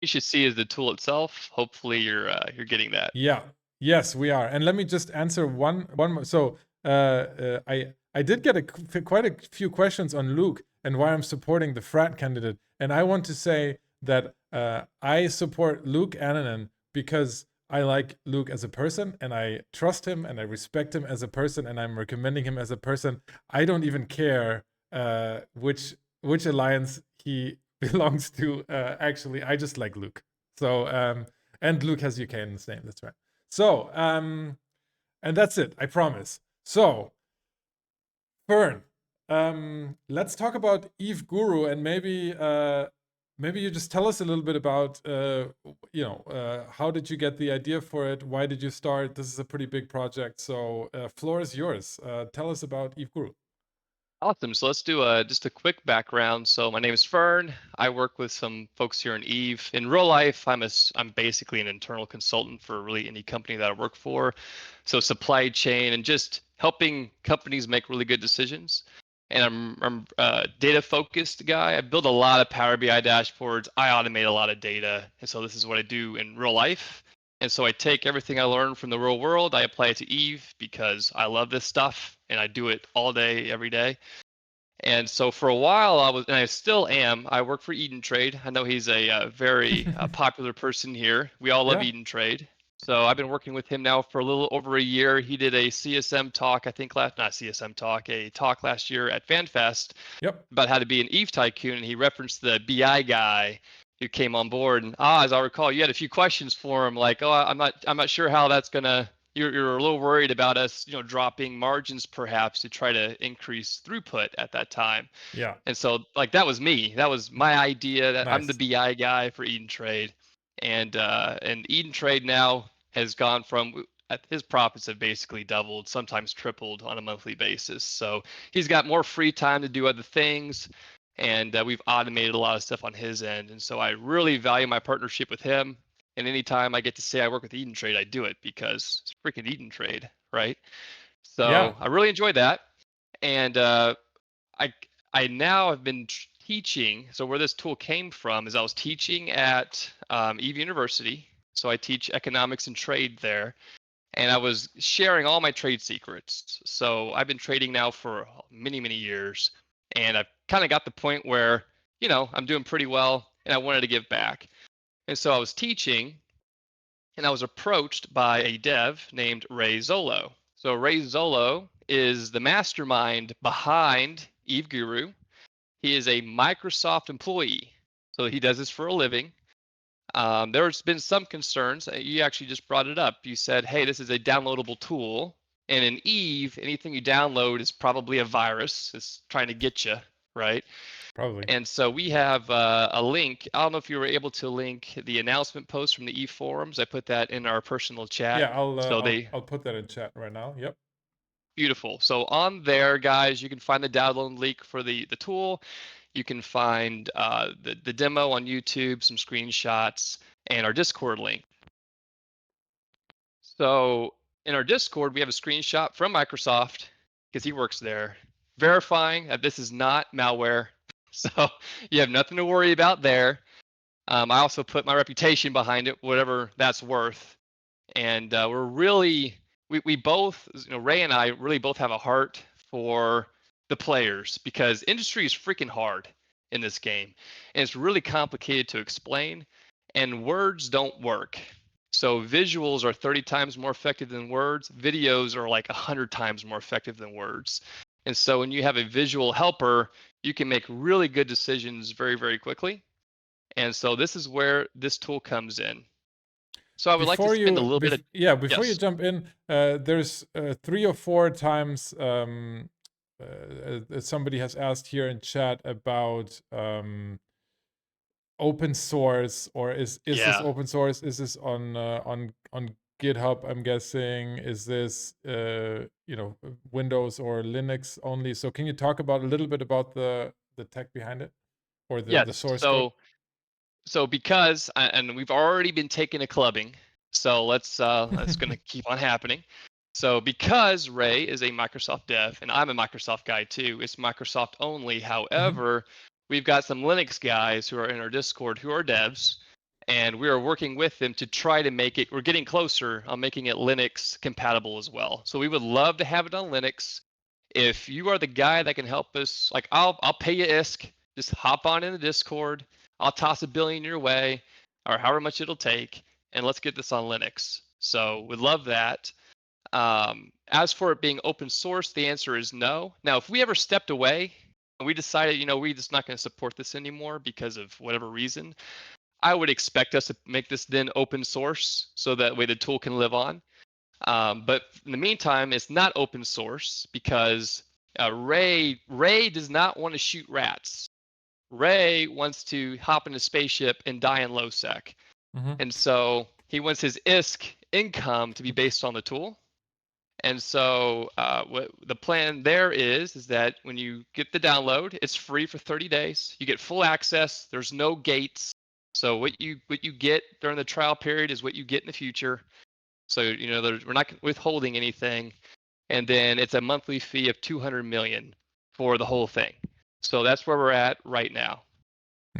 you should see is the tool itself. Hopefully, you're getting that. Yeah. Yes, we are. And let me just answer one more. So I did get quite a few questions on Luke and why I'm supporting the frat candidate, and I want to say that I support Luke Annanen because I like Luke as a person, and I trust him, and I respect him as a person, and I'm recommending him as a person. I don't even care which alliance he belongs to. Actually, I just like Luke. So and Luke has UK in his name. That's right. So, and that's it. I promise. So, Fern, let's talk about Eve Guru, and maybe you just tell us a little bit about how did you get the idea for it? Why did you start? This is a pretty big project, so floor is yours. Tell us about Eve Guru. Awesome. So let's do just a quick background. So my name is Fern. I work with some folks here in Eve. In real life, I'm basically an internal consultant for really any company that I work for. So supply chain and just helping companies make really good decisions. And I'm a data focused guy. I build a lot of Power BI dashboards. I automate a lot of data. And so this is what I do in real life. And so I take everything I learned from the real world, I apply it to Eve because I love this stuff and I do it all day, every day. And so for a while, and I still am. I work for Eden Trade. I know he's a very popular person here. We all love Yeah. Eden Trade. So I've been working with him now for a little over a year. He did a CSM talk, I think not CSM talk, a talk last year at FanFest Yep. about how to be an Eve tycoon, and he referenced the BI guy who came on board. And as I recall, you had a few questions for him, like, "Oh, I'm not sure how that's gonna." You're a little worried about us, dropping margins perhaps to try to increase throughput at that time. Yeah. And so, like, that was me. That was my idea. That I'm the Nice. BI guy for Eden Trade, and Eden Trade now has gone from his profits have basically doubled, sometimes tripled on a monthly basis. So he's got more free time to do other things, and we've automated a lot of stuff on his end. And so I really value my partnership with him. And anytime I get to say I work with Eden Trade, I do it because it's freaking Eden Trade, right? Yeah. So I really enjoyed that, and I I now have been teaching. So where this tool came from is I was teaching at Eve University. So I teach economics and trade there, and I was sharing all my trade secrets. So I've been trading now for many, many years, and I've kind of got the point where, I'm doing pretty well, and I wanted to give back. And so I was teaching, and I was approached by a dev named Ray Zolo. So Ray Zolo is the mastermind behind Eve Guru. He is a Microsoft employee, so he does this for a living. There's been some concerns. You actually just brought it up. You said, "Hey, this is a downloadable tool, and in Eve, anything you download is probably a virus. It's trying to get you, right?" Probably. And so we have a link. I don't know if you were able to link the announcement post from the Eve forums. I put that in our personal chat. Yeah. I'll uh, So I'll they I'll put that in chat right now. Yep. Beautiful. So on there, guys, you can find the download link for the tool. You can find the demo on YouTube, some screenshots, and our Discord link. So in our Discord, we have a screenshot from Microsoft because he works there, verifying that this is not malware. So you have nothing to worry about there. I also put my reputation behind it, whatever that's worth. And we both, Ray and I really both have a heart for the players because industry is freaking hard in this game, and it's really complicated to explain, and words don't work. So visuals are 30 times more effective than words. Videos are like 100 times more effective than words. And so when you have a visual helper, you can make really good decisions very, very quickly. And so this is where this tool comes in. So I would like to spend a little bit of Before you yes. jump in, there's 3 or 4 times somebody has asked here in chat about open source, or is this Yeah. open source? Is this on GitHub? I'm guessing. Is this Windows or Linux only? So can you talk about a little bit about the tech behind it, or the Yes. source code? So because and we've already been taking a clubbing, so let's gonna keep on happening. So because Ray is a Microsoft dev and I'm a Microsoft guy too, it's Microsoft only. Mhm. However, we've got some Linux guys who are in our Discord who are devs, and we are working with them to try to make it, we're getting closer on making it Linux compatible as well. So we would love to have it on Linux. If you are the guy that can help us, like I'll pay you ISK, just hop on in the Discord. I'll toss $1 billion your way, or however much it'll take, and let's get this on Linux. So we'd love that. As for it being open source, the answer is no. Now, if we ever stepped away and we decided, you know, we're just not going to support this anymore because of whatever reason, I would expect us to make this then open source so that way the tool can live on. But in the meantime, it's not open source because Ray does not want to shoot rats. Ray wants to hop in a spaceship and die in low sec. And so he wants his ISK income to be based on the tool. And so what the plan there is that when you get the download, it's free for 30 days. You get full access. There's no gates. So what you get during the trial period is what you get in the future. So you know we're not withholding anything, and then it's a monthly fee of 200 million for the whole thing. So that's where we're at right now.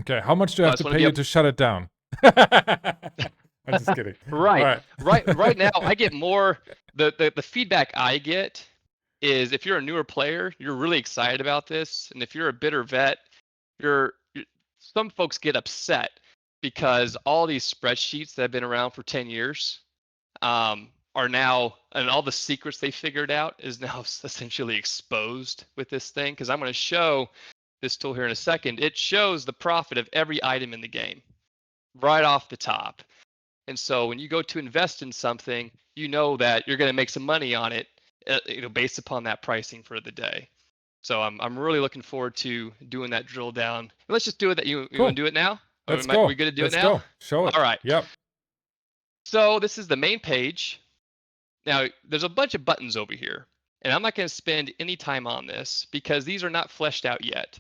Okay, how much do I have to pay you to shut it down? I'm just kidding. Right. Right now, I get more. The feedback I get is if you're a newer player, you're really excited about this, and if you're a bitter vet, some folks get upset because all these spreadsheets that have been around for 10 years are now, and all the secrets they figured out is now essentially exposed with this thing. Because I'm going to show this tool here in a second. It shows the profit of every item in the game right off the top. And so when you go to invest in something, you know that you're going to make some money on it, based upon that pricing for the day. So I'm really looking forward to doing that drill down. Let's just do it. You want to do it now? Let's go. We're going to do Let's it now? Go. Show it. All right. Yep. So this is the main page. Now there's a bunch of buttons over here, and I'm not going to spend any time on this because these are not fleshed out yet.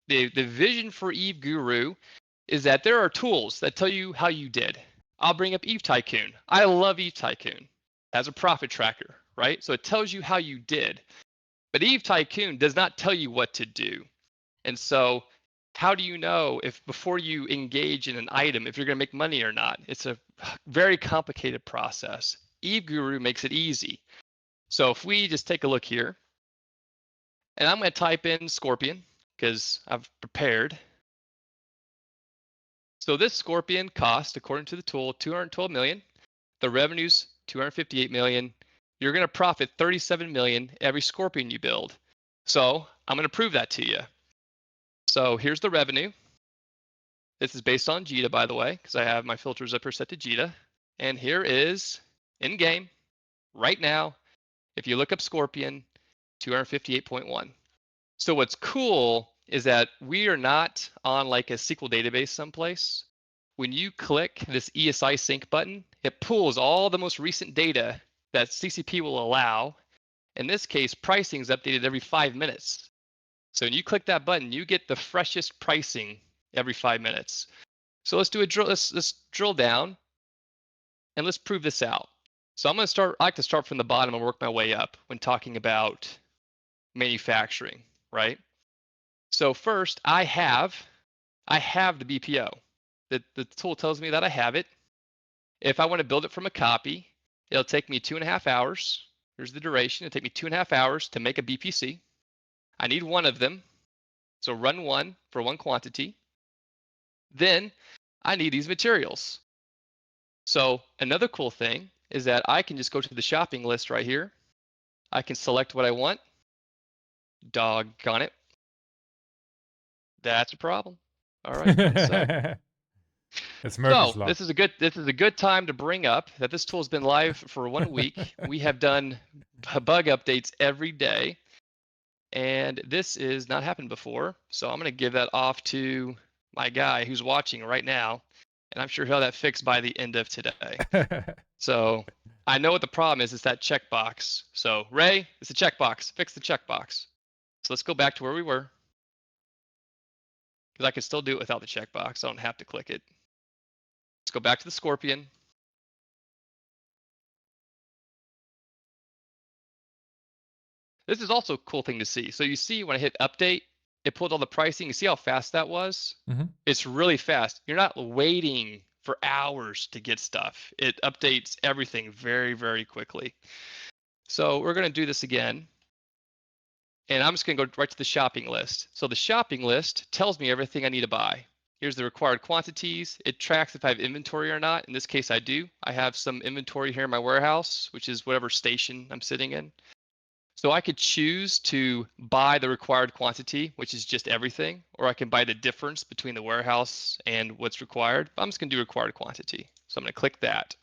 The vision for Eve Guru is that there are tools that tell you how you did. I'll bring up Eve Tycoon. I love Eve Tycoon. It has a profit tracker, right? So it tells you how you did. But Eve Tycoon does not tell you what to do. And so how do you know if before you engage in an item, if you're going to make money or not? It's a very complicated process. Eve Guru makes it easy. So if we just take a look here, and I'm going to type in Scorpion because I've prepared. So this Scorpion cost, according to the tool, 212 million. The revenue's 258 million. You're going to profit 37 million every Scorpion you build. So I'm going to prove that to you. So here's the revenue. This is based on JITA, by the way, because I have my filters up here set to JITA. And here is in game right now. If you look up Scorpion, 258.1. So what's cool is that we are not on like a SQL database someplace. When you click this ESI sync button, it pulls all the most recent data that CCP will allow. In this case, pricing is updated every 5 minutes. So when you click that button, you get the freshest pricing every 5 minutes. So let's do a drill. Let's drill down, and let's prove this out. So I'm going to start. I like to start from the bottom and work my way up when talking about manufacturing, right? So first, I have the BPO. The tool tells me that I have it. If I want to build it from a copy, it'll take me 2.5 hours. Here's the duration. It'll take me 2.5 hours to make a BPC. I need one of them. So run one for one quantity. Then I need these materials. So another cool thing is that I can just go to the shopping list right here. I can select what I want. Doggone it. That's a problem. All right. It's Murphy's Law. This is a good time to bring up that this tool has been live for 1 week. We have done bug updates every day, and this is not happened before. So I'm going to give that off to my guy who's watching right now, and I'm sure he'll have that fixed by the end of today. So I know what the problem is. It's that checkbox. So Ray, it's a checkbox. Fix the checkbox. So let's go back to where we were, because I can still do it without the checkbox. I don't have to click it. Let's go back to the Scorpion. This is also a cool thing to see. So you see when I hit update, it pulled all the pricing. You see how fast that was? Mm-hmm. It's really fast. You're not waiting for hours to get stuff. It updates everything very, very quickly. So we're going to do this again. And I'm just going to go right to the shopping list. So the shopping list tells me everything I need to buy. Here's the required quantities. It tracks if I have inventory or not. In this case, I do. I have some inventory here in my warehouse, which is whatever station I'm sitting in. So I could choose to buy the required quantity, which is just everything, or I can buy the difference between the warehouse and what's required. But I'm just going to do required quantity. So I'm going to click that.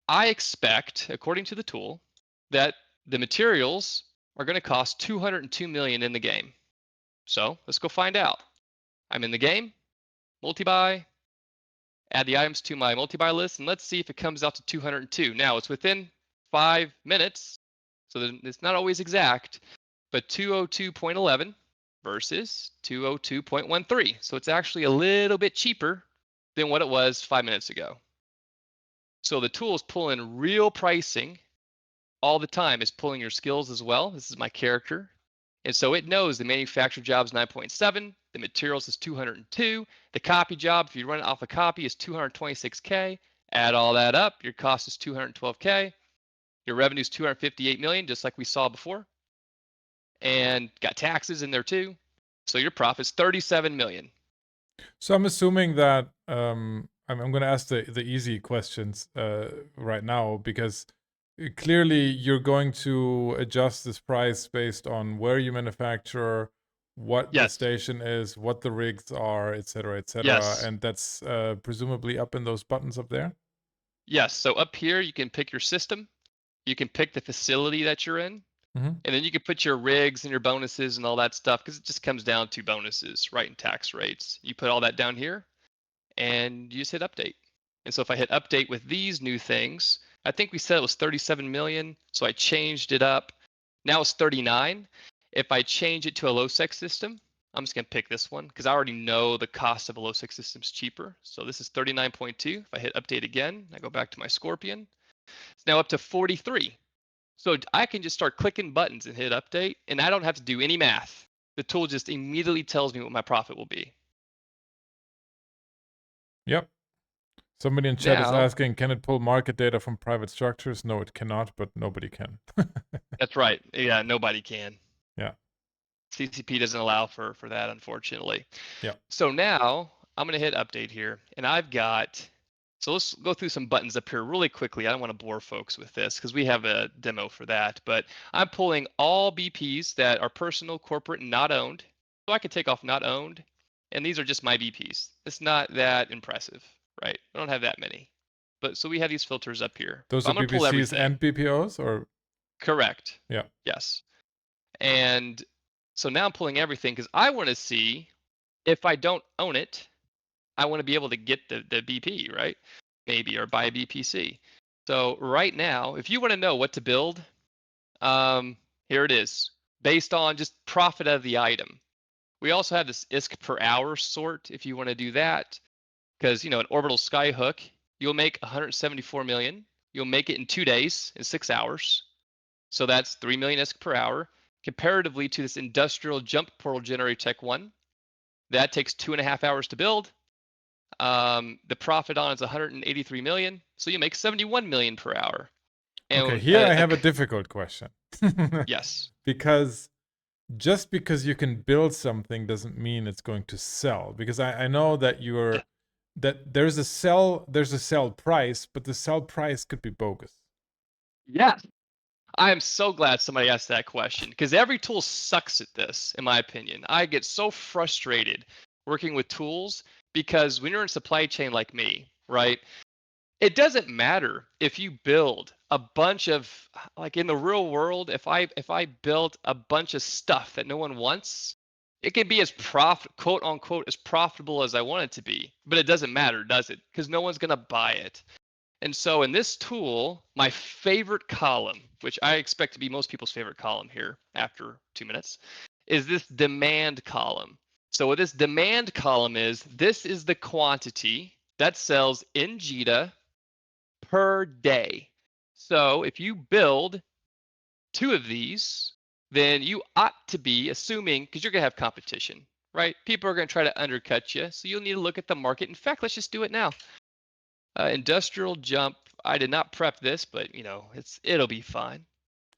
I expect, according to the tool, that the materials are going to cost 202 million in the game. So let's go find out. I'm in the game, multi-buy, add the items to my multi-buy list, and let's see if it comes out to 202. Now it's within 5 minutes, so it's not always exact, but 202.11 versus 202.13. So it's actually a little bit cheaper than what it was 5 minutes ago. So the tool is pulling real pricing all the time. It's pulling your skills as well. This is my character. And so it knows the manufacturer job is 9.7, the materials is 202, the copy job, if you run it off a copy, is 226K. Add all that up, your cost is 212K. Your revenue is 258 million, just like we saw before. And got taxes in there too. So your profit's 37 million. So I'm assuming that I'm going to ask the easy questions right now, because clearly you're going to adjust this price based on where you manufacture, what the Yes. station is, what the rigs are, et cetera, Yes. and that's presumably up in those buttons up there? Yes. So up here, you can pick your system. You can pick the facility that you're in. Mm-hmm. And then you can put your rigs and your bonuses and all that stuff, because it just comes down to bonuses, right? And tax rates. You put all that down here and you just hit update. And so if I hit update with these new things, I think we said it was 37 million. So I changed it up. Now it's 39. If I change it to a low sec system, I'm just going to pick this one because I already know the cost of a low sec system is cheaper. So this is 39.2. If I hit update again, I go back to my Scorpion. It's now up to 43. So I can just start clicking buttons and hit update, and I don't have to do any math. The tool just immediately tells me what my profit will be. Yep. Somebody in chat is Now, asking, can it pull market data from private structures? No, it cannot, but nobody can. that's right. Yeah, nobody can. Yeah. CCP doesn't allow for that, unfortunately. Yeah. So now I'm going to hit update here, and I've got, so let's go through some buttons up here really quickly. I don't want to bore folks with this because we have a demo for that, but I'm pulling all BPs that are personal, corporate, and not owned. So I can take off not owned, and these are just my BPs. It's not that impressive, right? I don't have that many. But so we have these filters up here. Those So are I'm going to pull BPCs everything. and BPOs, or? Correct. Yeah. Yes. And so now I'm pulling everything because I want to see if I don't own it, I want to be able to get the BP, right? Maybe, or buy a BPC. So right now, if you want to know what to build, here it is, based on just profit of the item. We also have this ISK per hour sort if you want to do that, because an orbital skyhook, you'll make 174 million. You'll make it in 2 days, in 6 hours. So that's 3 million ISK per hour. Comparatively to this industrial jump portal generator Tech 1, that takes 2.5 hours to build. The profit on is 183 million, so you make 71 million per hour. And okay, here I have a difficult question. Yes. Because just because you can build something doesn't mean it's going to sell. Because I know that that there's a sell price, but the sell price could be bogus. Yes. I am so glad somebody asked that question because every tool sucks at this, in my opinion. I get so frustrated working with tools because when you're in supply chain like me, right? It doesn't matter if you build a bunch of, like in the real world, if I built a bunch of stuff that no one wants, it can be as quote unquote as profitable as I want it to be, but it doesn't matter, does it? Because no one's gonna buy it. And so in this tool, my favorite column, which I expect to be most people's favorite column here after 2 minutes, is this demand column. So what this demand column is, this is the quantity that sells in JITA per day. So if you build 2 of these, then you ought to be assuming, because you're going to have competition, right? People are going to try to undercut you. So you'll need to look at the market. In fact, let's just do it now. Industrial jump. I did not prep this, but it'll be fine.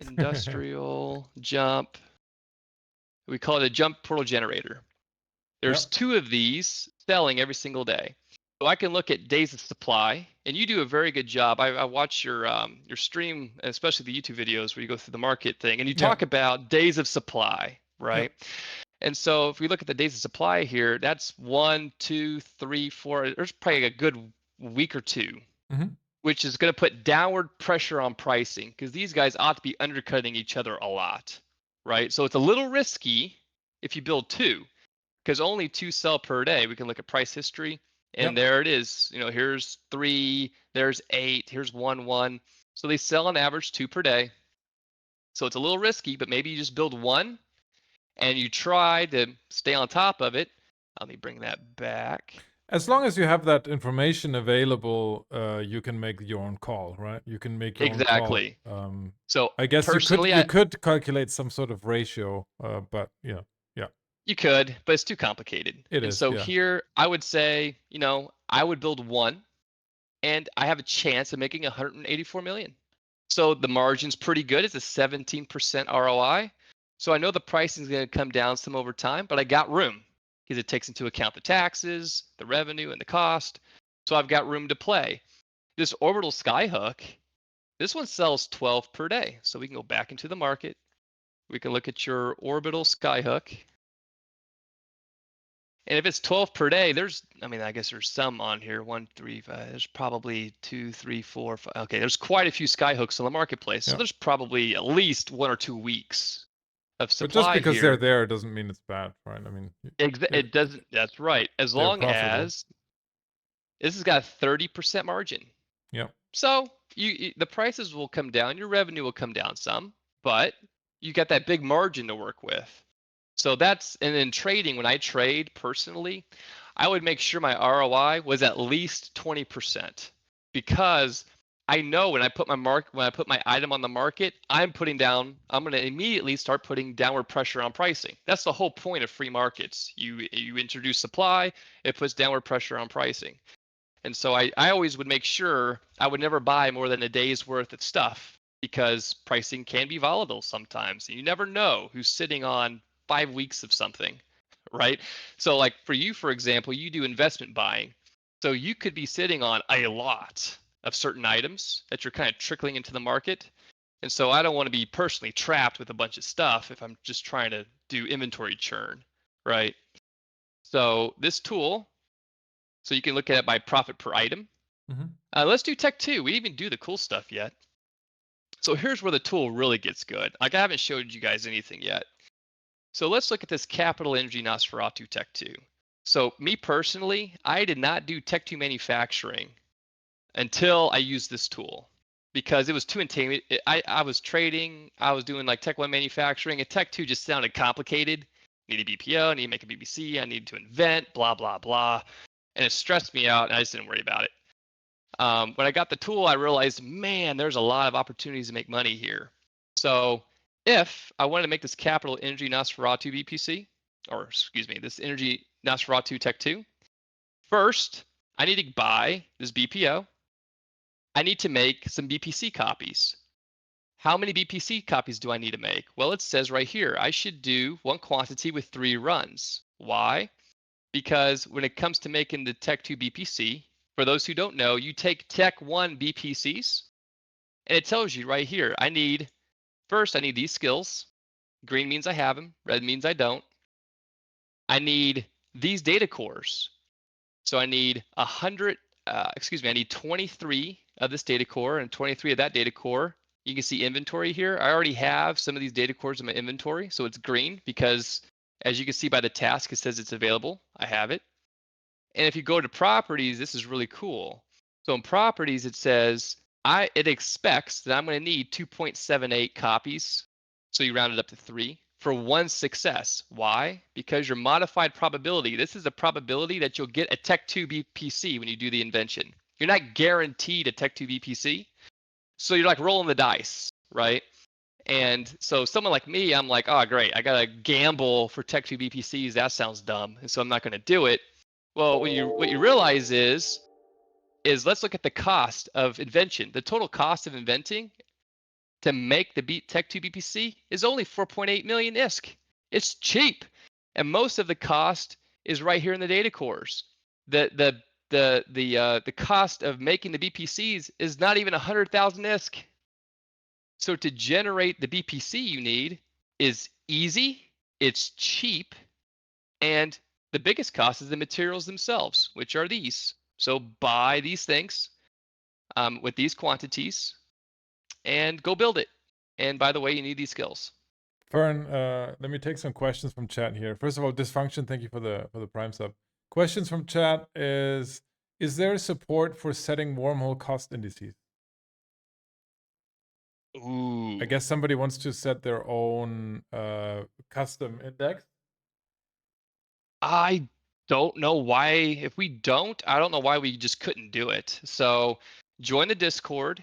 Industrial jump. We call it a jump portal generator. There's Yep. 2 of these selling every single day. So I can look at days of supply, and you do a very good job. I watch your stream, especially the YouTube videos where you go through the market thing, and you talk Yep. about days of supply, right? Yep. And so if we look at the days of supply here, that's 1, 2, 3, 4. There's probably a good week or 2, Mhm. which is going to put downward pressure on pricing because these guys ought to be undercutting each other a lot, right? So it's a little risky if you build 2 because only 2 sell per day. We can look at price history, and Yep. there it is. Here's 3, there's 8, here's 1, 1. So they sell on average 2 per day. So it's a little risky, but maybe you just build 1 and you try to stay on top of it. Let me bring that back. As long as you have that information available, you can make your own call, right? You can make your own call. Exactly. So I guess personally, you could calculate some sort of ratio, but yeah, you could, but it's too complicated. it And is. so Yeah. here, I would say, I would build 1, and I have a chance of making 184 million. So the margin's pretty good. It's a 17% ROI. So I know the pricing is going to come down some over time, but I got room because it takes into account the taxes, the revenue, and the cost. So I've got room to play. This orbital skyhook, this one sells 12 per day. So we can go back into the market. We can look at your orbital skyhook. And if it's 12 per day, I guess there's some on here. 1, 3, 5. There's probably 2, 3, 4, 5. Okay, there's quite a few skyhooks on the marketplace. So Yeah. there's probably at least 1 or 2 weeks of But just supply because they're here. there doesn't mean it's bad, right? I mean, It doesn't. That's right. As they're long profitable. as this has got a 30% margin. Yeah. So the prices will come down, your revenue will come down some, but you got that big margin to work with. So and in trading, when I trade personally, I would make sure my ROI was at least 20% because I know when I put my item on the market, I'm going to immediately start putting downward pressure on pricing. That's the whole point of free markets. You introduce supply, it puts downward pressure on pricing. And so I always would make sure I would never buy more than a day's worth of stuff because pricing can be volatile sometimes. You never know who's sitting on 5 weeks of something, right? So like for you, for example, you do investment buying. So you could be sitting on a lot of certain items that you're kind of trickling into the market. And so I don't want to be personally trapped with a bunch of stuff if I'm just trying to do inventory churn, right? So this tool, so you can look at it by profit per item. Mhm. Let's do Tech 2. We didn't even do the cool stuff yet. So here's where the tool really gets good. Like I haven't showed you guys anything yet. So let's look at this Capital Energy Nosferatu Tech 2. So me personally, I did not do Tech 2 manufacturing until I used this tool because it was too intimidating. I was trading, I was doing like Tech 1 manufacturing, and Tech 2 just sounded complicated. I need a BPO, I need to make a BBC, I need to invent, blah, blah, blah. And it stressed me out, and I just didn't worry about it. When I got the tool, I realized, man, there's a lot of opportunities to make money here. So if I wanted to make this Capital Energy Nosferatu BPC, or excuse me, this Energy Nosferatu Tech 2, first, I need to buy this BPO. I need to make some BPC copies. How many BPC copies do I need to make? Well, it says right here, I should do 1 quantity with 3 runs. Why? Because when it comes to making the Tech 2 BPC, for those who don't know, you take Tech 1 BPCs, and it tells you right here, I need these skills. Green means I have them, red means I don't. I need these data cores. So I need I need 23 of this data core and 23 of that data core. You can see inventory here. I already have some of these data cores in my inventory, so it's green because as you can see by the task, it says it's available. I have it. And if you go to properties, this is really cool. So in properties, it says it expects that I'm going to need 2.78 copies. So you round it up to 3 for 1 success. Why? Because your modified probability, this is a probability that you'll get a Tech 2 BPC when you do the invention. You're not guaranteed a Tech 2 BPC. So you're like rolling the dice, right? And so someone like me, I'm like, oh, great. I got to gamble for Tech 2 BPCs. That sounds dumb. And so I'm not going to do it. Well, what you realize is is let's look at the cost of invention. The total cost of inventing to make the Tech2 BPC is only 4.8 million ISK. It's cheap. And most of the cost is right here in the data cores. The cost of making the BPCs is not even 100,000 ISK. So to generate the BPC you need is easy, it's cheap, and the biggest cost is the materials themselves, which are these. So buy these things with these quantities and go build it. And by the way, you need these skills. Fern, let me take some questions from chat here. First of all, Dysfunction, thank you for the Prime sub. Questions from chat is there support for setting wormhole cost indices? Ooh. I guess somebody wants to set their own custom index. I don't know why. If we don't, I don't know why we just couldn't do it. So join the Discord.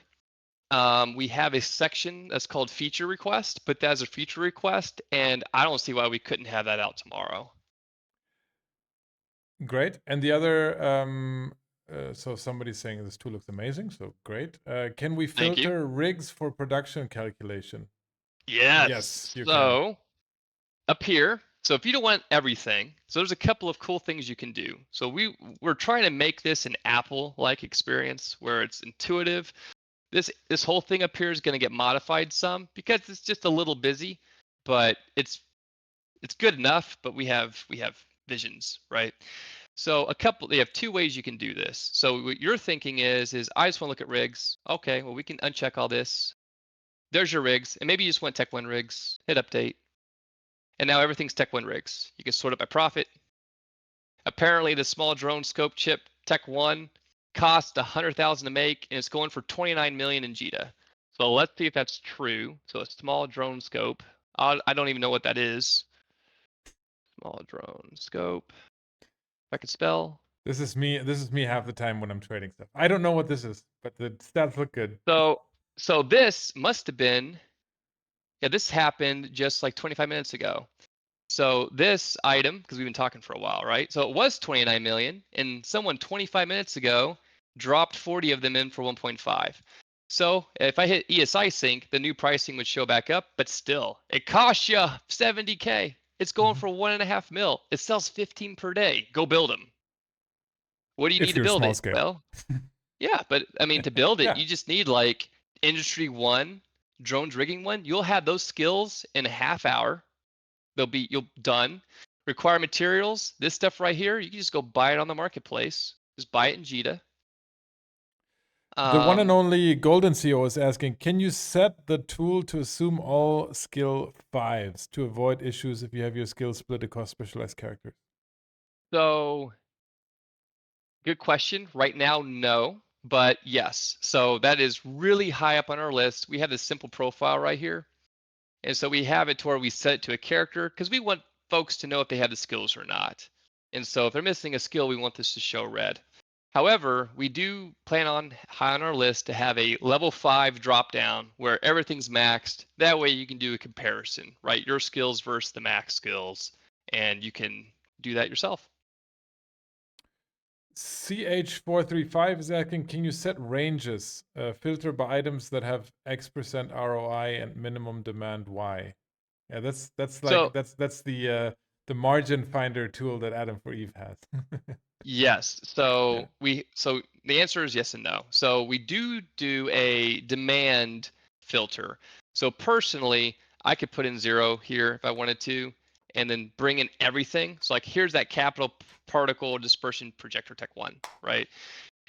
We have a section that's called feature request. Put that as a feature request, and I don't see why we couldn't have that out tomorrow. Great. And the other, so somebody's saying this tool looks amazing. So great. Can we filter rigs for production calculation? Yes. Yes, you so can. Up here, so if you don't want everything, so there's a couple of cool things you can do. So we're trying to make this an Apple-like experience where it's intuitive. This whole thing up here is going to get modified some because it's just a little busy, but it's good enough. But we have visions, right? So they have two ways you can do this. So what you're thinking is I just want to look at rigs. Okay, well we can uncheck all this. There's your rigs, and maybe you just want Tech 1 rigs. Hit update. And now everything's Tech 1 rigs. You can sort it by profit. Apparently, the small drone scope chip Tech 1 cost 100,000 to make, and it's going for 29 million in JITA. So let's see if that's true. So a small drone scope. I don't even know what that is. Small drone scope. If I could spell. This is me half the time when I'm trading stuff. I don't know what this is, but the stats look good. So this must have been. Yeah, this happened just like 25 minutes ago. So this item, because we've been talking for a while, right? So it was 29 million, and someone 25 minutes ago dropped 40 of them in for 1.5. So if I hit ESI sync, the new pricing would show back up, but still, it costs you 70K. It's going for 1.5 mil. It sells 15 per day. Go build them. What do you If need to you're build small it? scale. Well, yeah, but I mean, to build it, Yeah. you just need like industry 1, drones rigging 1. You'll have those skills in a half hour. You'll done. Require materials. This stuff right here, you can just go buy it on the marketplace. Just buy it in JITA. The one and only Golden CEO is asking, can you set the tool to assume all skill 5s to avoid issues if you have your skills split across specialized characters? So, good question. Right now, no, but yes. So that is really high up on our list. We have this simple profile right here. And so we have it to where we set it to a character because we want folks to know if they have the skills or not. And so if they're missing a skill, we want this to show red. However, we do plan on high on our list to have a level 5 drop down where everything's maxed. That way you can do a comparison, right? Your skills versus the max skills, and you can do that yourself. CH435 is asking, can you set ranges, filter by items that have X% ROI and minimum demand Y? Yeah, that's the margin finder tool that Adam for Eve has. Yes. So the answer is yes and no. So we do a demand filter. So personally, I could put in 0 here if I wanted to, and then bring in everything. So like here's that capital particle dispersion projector Tech 1, right?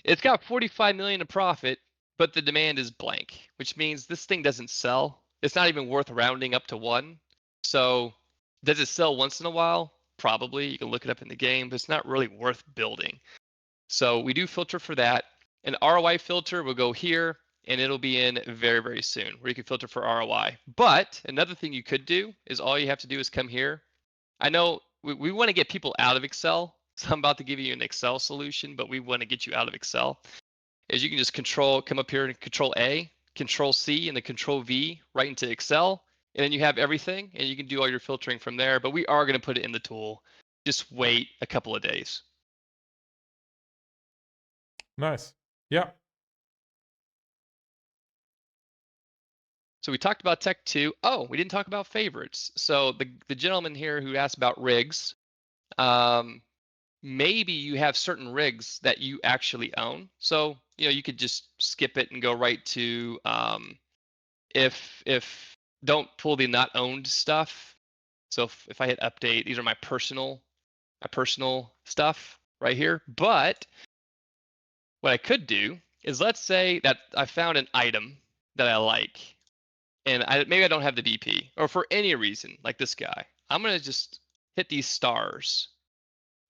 It's got 45 million in profit, but the demand is blank, which means this thing doesn't sell. It's not even worth rounding up to 1. So does it sell once in a while? Probably. You can look it up in the game, but it's not really worth building. So we do filter for that. An ROI filter will go here, and it'll be in very, very soon, where you can filter for ROI. But another thing you could do is all you have to do is come here. I know we want to get people out of Excel, so I'm about to give you an Excel solution, but we want to get you out of Excel. Is you can just come up here and Control A, Control C, and then Control V right into Excel, and then you have everything, and you can do all your filtering from there. But we are going to put it in the tool. Just wait a couple of days. Nice. Yeah. So we talked about Tech 2. Oh, we didn't talk about favorites. So the gentleman here who asked about rigs, maybe you have certain rigs that you actually own. So, you could just skip it and go right to if don't pull the not owned stuff. So if I hit update, these are my personal stuff right here. But what I could do is, let's say that I found an item that I like, and maybe I don't have the BP, or for any reason, like this guy. I'm gonna just hit these stars,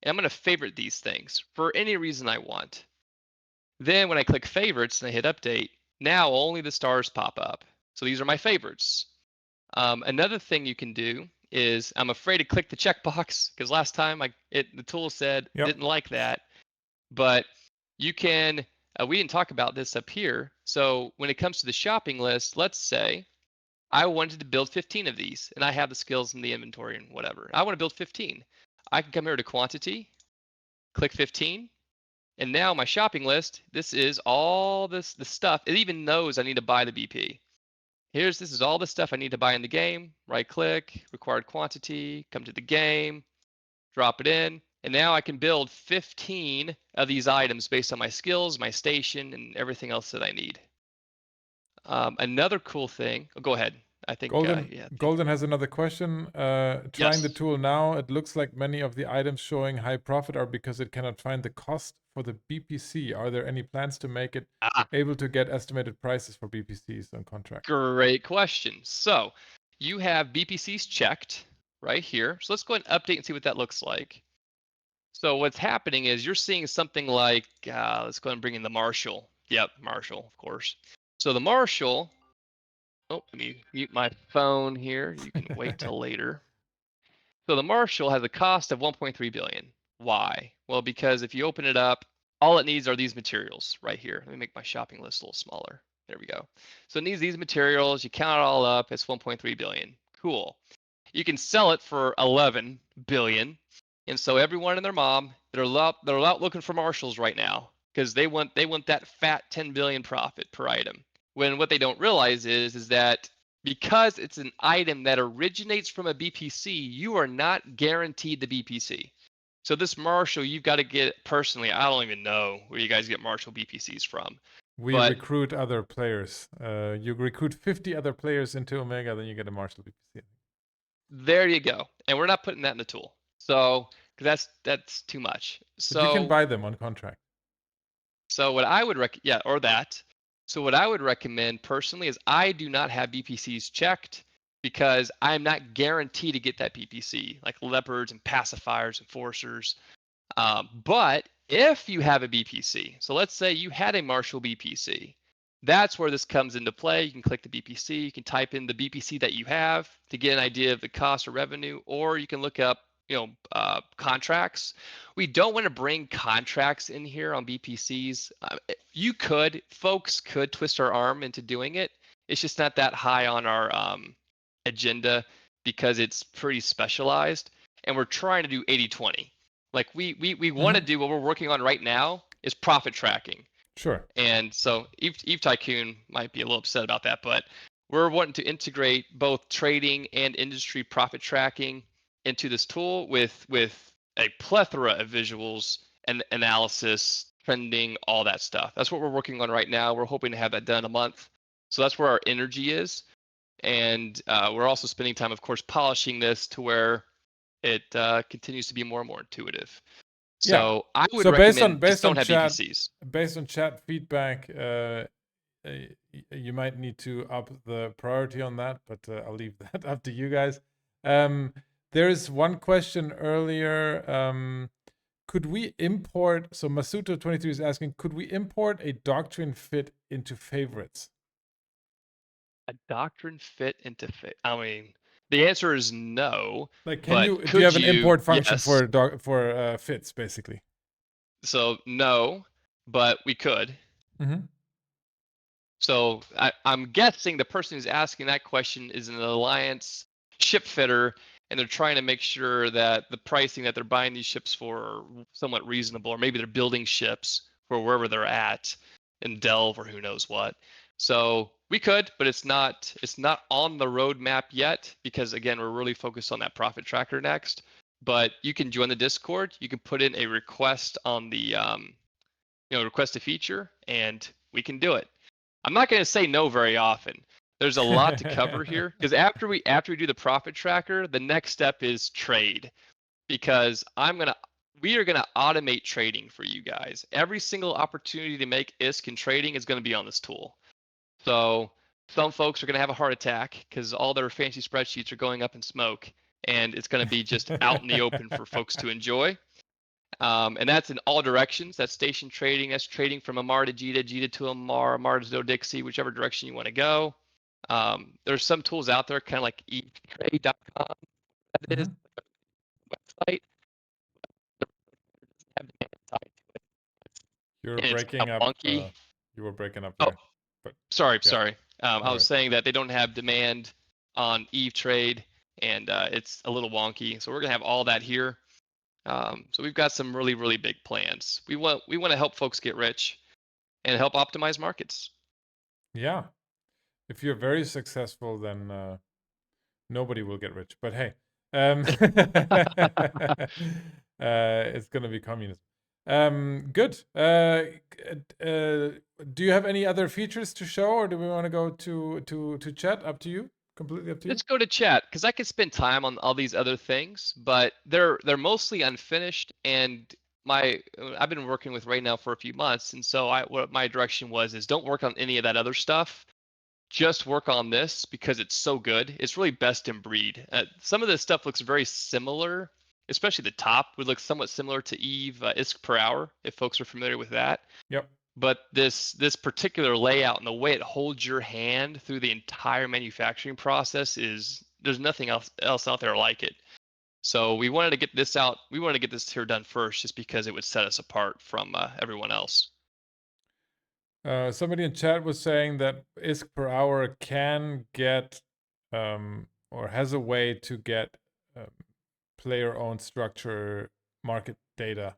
and I'm gonna favorite these things for any reason I want. Then when I click favorites and I hit update, now only the stars pop up. So these are my favorites. Another thing you can do is, I'm afraid to click the checkbox because last time the tool said Yep. didn't like that, but you can. We didn't talk about this up here. So when it comes to the shopping list, let's say I wanted to build 15 of these, and I have the skills in the inventory and whatever. I want to build 15. I can come here to quantity, click 15, and now my shopping list. This is all the stuff. It even knows I need to buy the BP. This is all the stuff I need to buy in the game. Right click, required quantity, come to the game, drop it in, and now I can build 15 of these items based on my skills, my station, and everything else that I need. Another cool thing. Oh, go ahead. I think Golden has another question. Trying the Yes. tool now, it looks like many of the items showing high profit are because it cannot find the cost for the BPC. Are there any plans to make it able to get estimated prices for BPCs on contract? Great question. So you have BPCs checked right here. So let's go ahead and update and see what that looks like. So what's happening is you're seeing something like, let's go ahead and bring in the Marshall. Yep, Marshall, of course. So the Marshall, let me mute my phone here. You can wait till later. So the Marshall has a cost of 1.3 billion. Why? Well, because if you open it up, all it needs are these materials right here. Let me make my shopping list a little smaller. There we go. So it needs these materials. You count it all up, it's 1.3 billion. Cool. You can sell it for 11 billion. And so everyone and their mom, they're out looking for Marshalls right now because they want that fat 10 billion profit per item. When what they don't realize is that because it's an item that originates from a BPC, you are not guaranteed the BPC. So this Marshall, you've got to get personally. I don't even know where you guys get Marshall BPCs from. We recruit other players. You recruit 50 other players into Omega, then you get a Marshall BPC. There you go. And we're not putting that in the tool. So that's too much. So but you can buy them on contract. So what I would or that. So what I would recommend personally is, I do not have BPCs checked because I'm not guaranteed to get that BPC, like leopards and pacifiers and forcers. But if you have a BPC, so let's say you had a Marshall BPC, that's where this comes into play. You can click the BPC, you can type in the BPC that you have to get an idea of the cost or revenue, or you can look up, contracts. We don't want to bring contracts in here on BPCs. Folks could twist our arm into doing it. It's just not that high on our agenda because it's pretty specialized, and we're trying to do 80-20. Like we want to do what we're working on right now is profit tracking. Sure. And so Eve Tycoon might be a little upset about that, but we're wanting to integrate both trading and industry profit tracking into this tool with a plethora of visuals and analysis, trending, all that stuff. That's what we're working on right now. We're hoping to have that done in a month. So that's where our energy is. And we're also spending time, of course, polishing this to where it continues to be more and more intuitive. So I would recommend just don't have BPCs. Based on chat feedback, you might need to up the priority on that, but I'll leave that up to you guys. There is one question earlier. Could we import, so Masuto23 is asking, could we import a doctrine fit into favorites? A doctrine fit into I mean, the answer is no. Like, do you have an import function yes. for fits, basically? So no, but we could. So I'm guessing the person who's asking that question is an Alliance ship fitter, and they're trying to make sure that the pricing that they're buying these ships for are somewhat reasonable, or maybe they're building ships for wherever they're at. and delve or who knows what. So we could, but it's not on the roadmap yet because again, we're really focused on that profit tracker next. But you can join the Discord. You can put in a request on the request a feature, and we can do it. I'm not going to say no very often. There's a lot to cover here because after we do the profit tracker, the next step is trade because we are gonna automate trading for you guys. Every single opportunity to make ISK and trading is gonna be on this tool. So some folks are gonna have a heart attack because all their fancy spreadsheets are going up in smoke, and it's gonna be just out in the open for folks to enjoy. And that's in all directions. That's station trading. That's trading from Amar to Jita, Jita to Amar, Amar to Dixie, whichever direction you want to go. There's some tools out there, kind of like etrade.com. That is a website. Have demand tied to it. You're And it's breaking up. wonky. You were breaking up Oh, there. But sorry. yeah. I was right. saying that they don't have demand on Eve Trade, and it's a little wonky. So we're gonna have all that here. So we've got some really, really big plans. We want to help folks get rich and help optimize markets. Yeah. If you're very successful, then nobody will get rich. But hey, it's gonna be communism. Good. Do you have any other features to show, or do we want to go to chat? Up to you. Completely up to you. Let's go to chat because I could spend time on all these other things, but they're mostly unfinished. And I've been working with Ray now for a few months, and so what my direction was is don't work on any of that other stuff. Just work on this because it's so good. It's really best in breed. Some of this stuff looks very similar, especially the top would look somewhat similar to Eve ISK per hour if folks are familiar with that. Yep. But this particular layout and the way it holds your hand through the entire manufacturing process there's nothing else out there like it. So we wanted to get this out. We wanted to get this here done first, just because it would set us apart from everyone else. Somebody in chat was saying that ISK per hour can get or has a way to get player-owned structure market data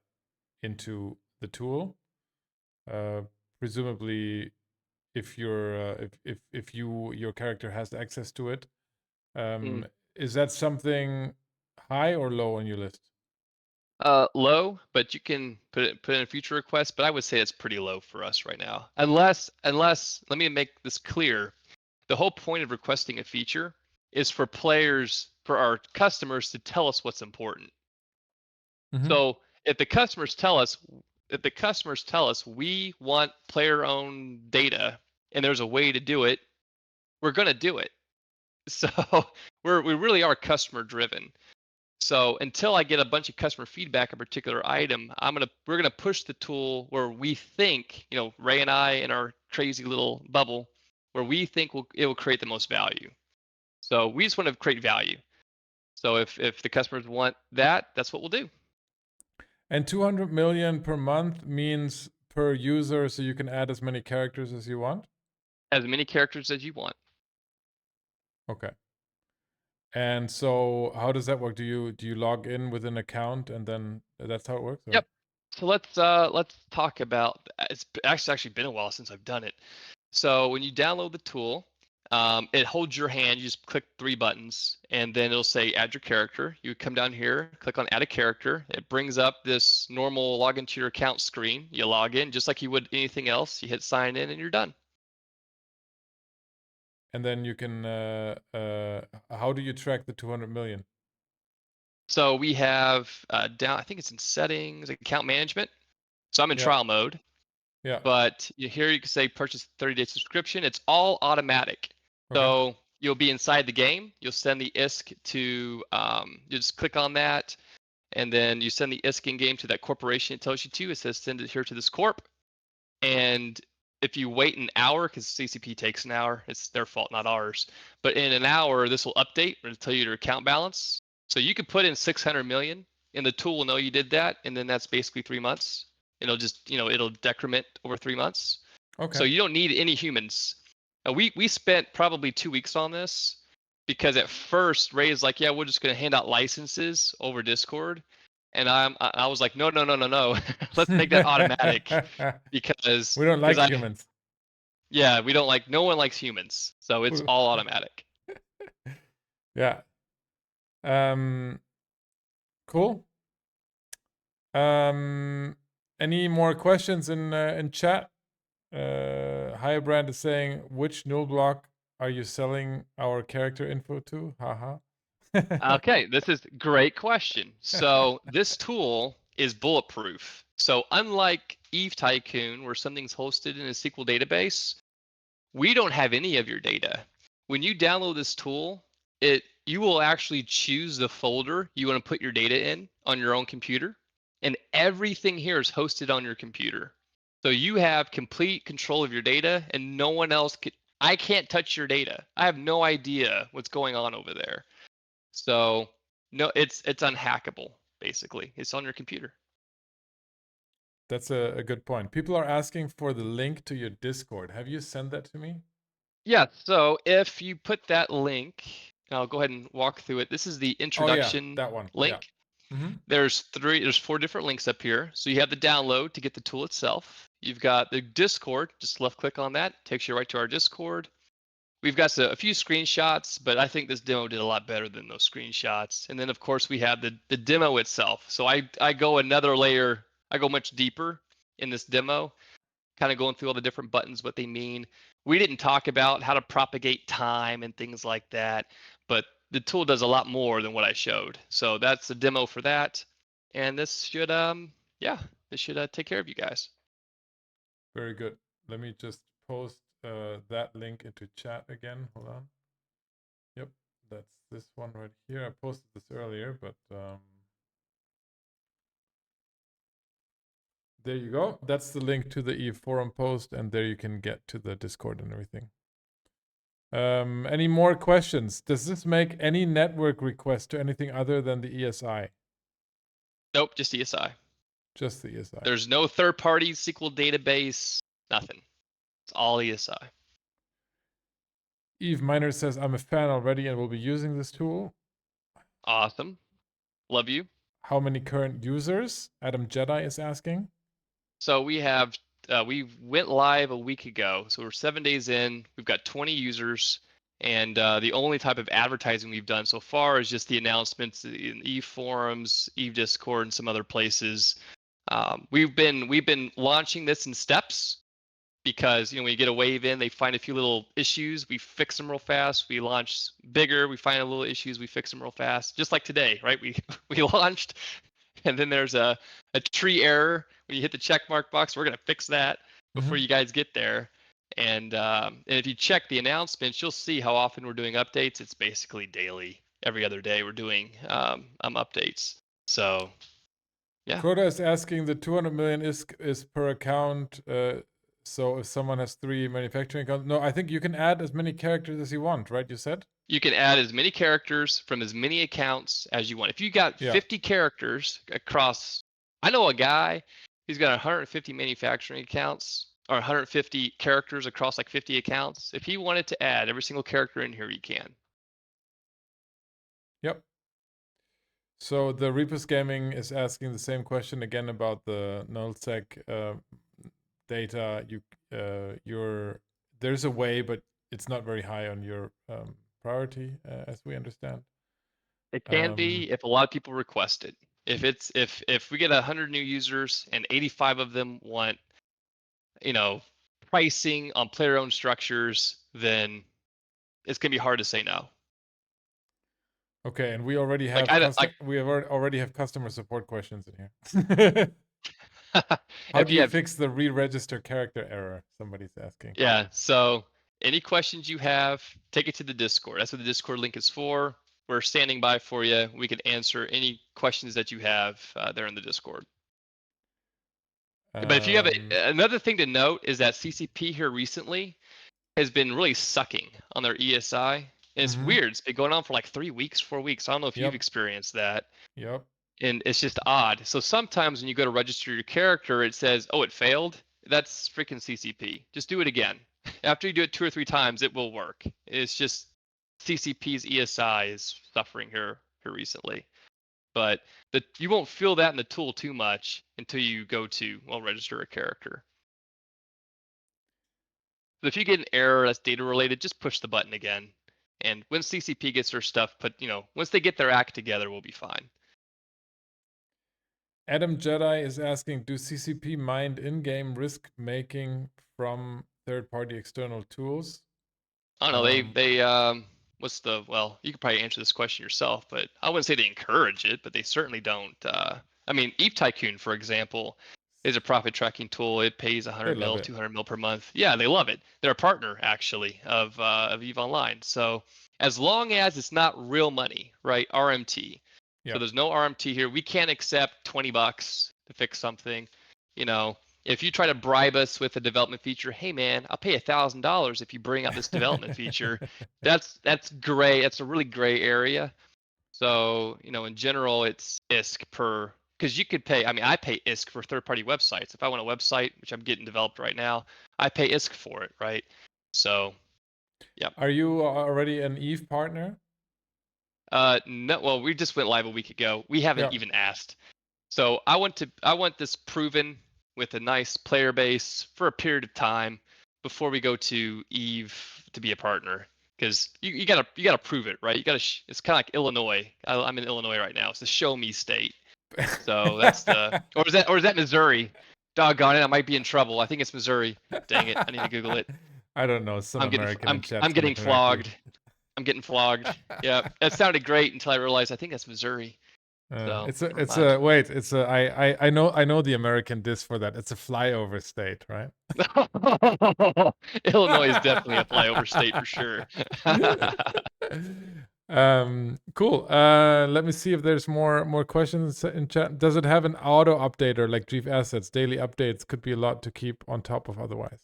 into the tool. Presumably, if your character has access to it, is that something high or low on your list? Low, but you can put in a future request. But I would say it's pretty low for us right now. Unless let me make this clear: the whole point of requesting a feature is for our customers to tell us what's important. So if the customers tell us we want player-owned data and there's a way to do it, we're going to do it. So we really are customer driven. So until I get a bunch of customer feedback on a particular item, we're gonna push the tool where we think, Ray and I in our crazy little bubble, where we think it will create the most value. So we just want to create value. So if the customers want that, that's what we'll do. And 200 million per month means per user, so you can add as many characters as you want? As many characters as you want. Okay. And so how does that work? Do you log in with an account and then that's how it works? Or? Yep. So let's talk about. It's actually been a while since I've done it. So when you download the tool, it holds your hand. You just click 3 buttons, and then it'll say add your character. You come down here, click on add a character. It brings up this normal login to your account screen. You log in just like you would anything else. You hit sign in, and you're done. And then you can. How do you track the 200 million? So we have down. I think it's in settings, account management. So I'm in trial mode. Yeah. But here you can say purchase 30-day subscription. It's all automatic. Okay. So you'll be inside the game. You'll send the ISK to, you just click on that, and then you send the ISK in game to that corporation it tells you to. It says send it here to this corp. And if you wait an hour, because CCP takes an hour, it's their fault, not ours. But in an hour, this will update. It'll tell you your account balance. So you could put in 600 million, and the tool will know you did that, and then that's basically 3 months. It'll just, it'll decrement over 3 months. Okay. So you don't need any humans. We spent probably 2 weeks on this because at first Ray is like, yeah, we're just going to hand out licenses over Discord. And I was like, no, let's make that automatic because We don't like I humans. yeah, we don't like, no one likes humans, so it's all automatic. Yeah. Cool. Any more questions in chat? Brand is saying, which null block are you selling our character info to? Haha. Okay, this is great question. So this tool is bulletproof. So unlike Eve Tycoon, where something's hosted in a SQL database, we don't have any of your data. When you download this tool, you will actually choose the folder you want to put your data in on your own computer, and everything here is hosted on your computer. So you have complete control of your data, and no one else can. I can't touch your data. I have no idea what's going on over there. So no, it's unhackable. Basically, it's on your computer. That's a good point. People are asking for the link to your Discord. Have you sent that to me? Yeah, so if you put that link, I'll go ahead and walk through it. This is the Oh yeah, introduction that one. Yeah. link. Mm-hmm. There's 4 different links up here. So you have the download to get the tool itself. You've got the Discord, just left click on that, takes you right to our Discord. We've got a few screenshots, but I think this demo did a lot better than those screenshots. And then of course we have the demo itself. So I go another layer, I go much deeper in this demo, kind of going through all the different buttons, what they mean. We didn't talk about how to propagate time and things like that, but the tool does a lot more than what I showed. So that's the demo for that. And this should, this should take care of you guys. Very good. Let me just post that link into chat again. Hold on. Yep, that's this one right here. I posted this earlier, but there you go. That's the link to the Eve forum post, and there you can get to the Discord and everything. Any more questions? Does this make any network request to anything other than the ESI? Nope, just ESI. Just the ESI. There's no third-party SQL database, nothing. It's all ESI. Eve Miner says, I'm a fan already and will be using this tool. Awesome. Love you. How many current users? Adam Jedi is asking. So we have, we went live a week ago. So we're 7 days in. We've got 20 users. And the only type of advertising we've done so far is just the announcements in Eve forums, Eve Discord, and some other places. We've been launching this in steps because when you get a wave in, they find a few little issues. We fix them real fast. We launch bigger. We find a little issues. We fix them real fast. Just like today, right? We launched, and then there's a tree error when you hit the check mark box. We're gonna fix that before you guys get there. And if you check the announcements, you'll see how often we're doing updates. It's basically daily. Every other day we're doing updates. So yeah. Crota is asking, the 200 million is per account. So if someone has 3 manufacturing accounts, no, I think you can add as many characters as you want, right? You said? You can add as many characters from as many accounts as you want. If you got 50 characters across, I know a guy, he's got 150 manufacturing accounts or 150 characters across like 50 accounts. If he wanted to add every single character in here, he can. Yep. So the Repus Gaming is asking the same question again about the nullsec data. There's a way, but it's not very high on your priority, as we understand. It can be if a lot of people request it. If we get 100 new users and 85 of them want, pricing on player-owned structures, then it's gonna be hard to say no. Okay, and we already have already have customer support questions in here. How do you fix the re-register character error? Somebody's asking. Yeah, so any questions you have, take it to the Discord. That's what the Discord link is for. We're standing by for you. We can answer any questions that you have there in the Discord. But if you have another thing to note is that CCP here recently has been really sucking on their ESI. And it's weird. It's been going on for like 3 weeks, 4 weeks. I don't know if you've experienced that. Yep. And it's just odd. So sometimes when you go to register your character, it says, oh, it failed. That's freaking CCP. Just do it again. After you do it 2 or 3 times, it will work. It's just CCP's ESI is suffering here recently. but you won't feel that in the tool too much until you go to, well, register a character. So if you get an error that's data related, just push the button again. And when CCP gets their stuff put, once they get their act together, we'll be fine. Adam Jedi is asking, do CCP mind in-game risk making from third-party external tools? I don't know. Well, you could probably answer this question yourself, but I wouldn't say they encourage it, but they certainly don't. I mean, Eve Tycoon, for example, is a profit tracking tool. It pays 100 They love mil, it. 200 mil per month. Yeah, they love it. They're a partner actually of Eve Online. So as long as it's not real money, right? RMT. Yeah. So there's no RMT here. We can't accept $20 to fix something. If you try to bribe us with a development feature, hey man, I'll pay $1,000 if you bring out this development feature. That's gray. That's a really gray area. So in general, it's ISK per, because you could pay. I mean, I pay ISK for third-party websites. If I want a website, which I'm getting developed right now, I pay ISK for it, right? So, yeah. Are you already an Eve partner? No. Well, we just went live a week ago. We haven't even asked. So I want this proven with a nice player base for a period of time before we go to Eve to be a partner, because you gotta prove it, right? It's kind of like Illinois. I'm in Illinois right now. It's the show me state. So that's or is that Missouri? Doggone it, I might be in trouble. I think it's Missouri. Dang it, I need to Google it. I don't know. Some American in chat. I'm getting flogged. I'm getting flogged. Yeah, that sounded great until I realized I think that's Missouri. So, wait, I know the American diss for that. It's a flyover state, right? Illinois is definitely a flyover state for sure. Cool. Let me see if there's more questions in chat. Does it have an auto updater like Chief Assets? Daily updates could be a lot to keep on top of otherwise.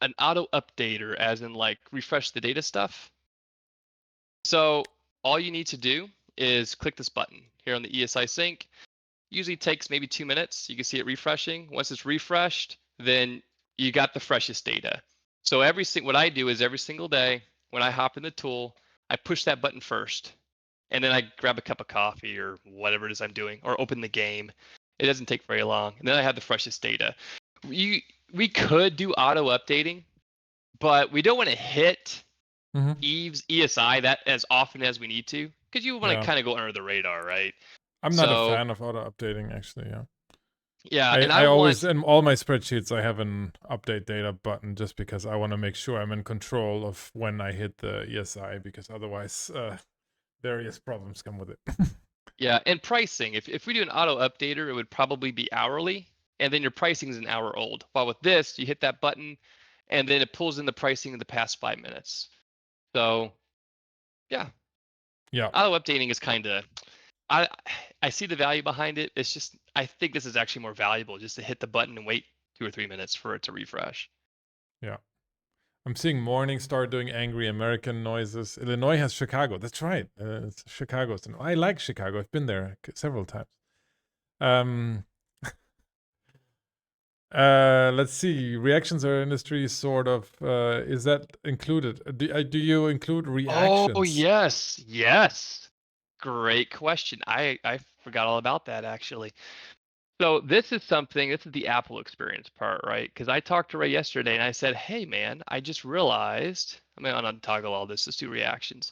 An auto updater, as in like refresh the data stuff. So all you need to do is click this button here on the ESI sync. Usually takes maybe 2 minutes. You can see it refreshing. Once it's refreshed, then you got the freshest data. So what I do is every single day when I hop in the tool, I push that button first, and then I grab a cup of coffee or whatever it is I'm doing, or open the game. It doesn't take very long, and then I have the freshest data. We could do auto updating, but we don't want to hit Eve's ESI that as often as we need to, because you want to kind of go under the radar, right? I'm not a fan of auto updating, actually. Yeah. Yeah, I always, in all my spreadsheets, I have an update data button just because I want to make sure I'm in control of when I hit the ESI, because otherwise various problems come with it. Yeah, and pricing. If we do an auto updater, it would probably be hourly, and then your pricing is an hour old. While with this, you hit that button, and then it pulls in the pricing in the past 5 minutes. So, yeah. Auto updating is kind of, I see the value behind it. It's just, I think this is actually more valuable just to hit the button and wait 2 or 3 minutes for it to refresh. Yeah. I'm seeing Morningstar doing angry American noises. Illinois has Chicago. That's right. It's Chicago. I like Chicago. I've been there several times. Let's see. Reactions are industry sort of. Is that included? Do you include reactions? Oh, yes. Great question. I forgot all about that, actually. So this is the Apple experience part, right? Because I talked to Ray yesterday and I said, hey man, I just realized, I'm going to untoggle all this. Let's do reactions.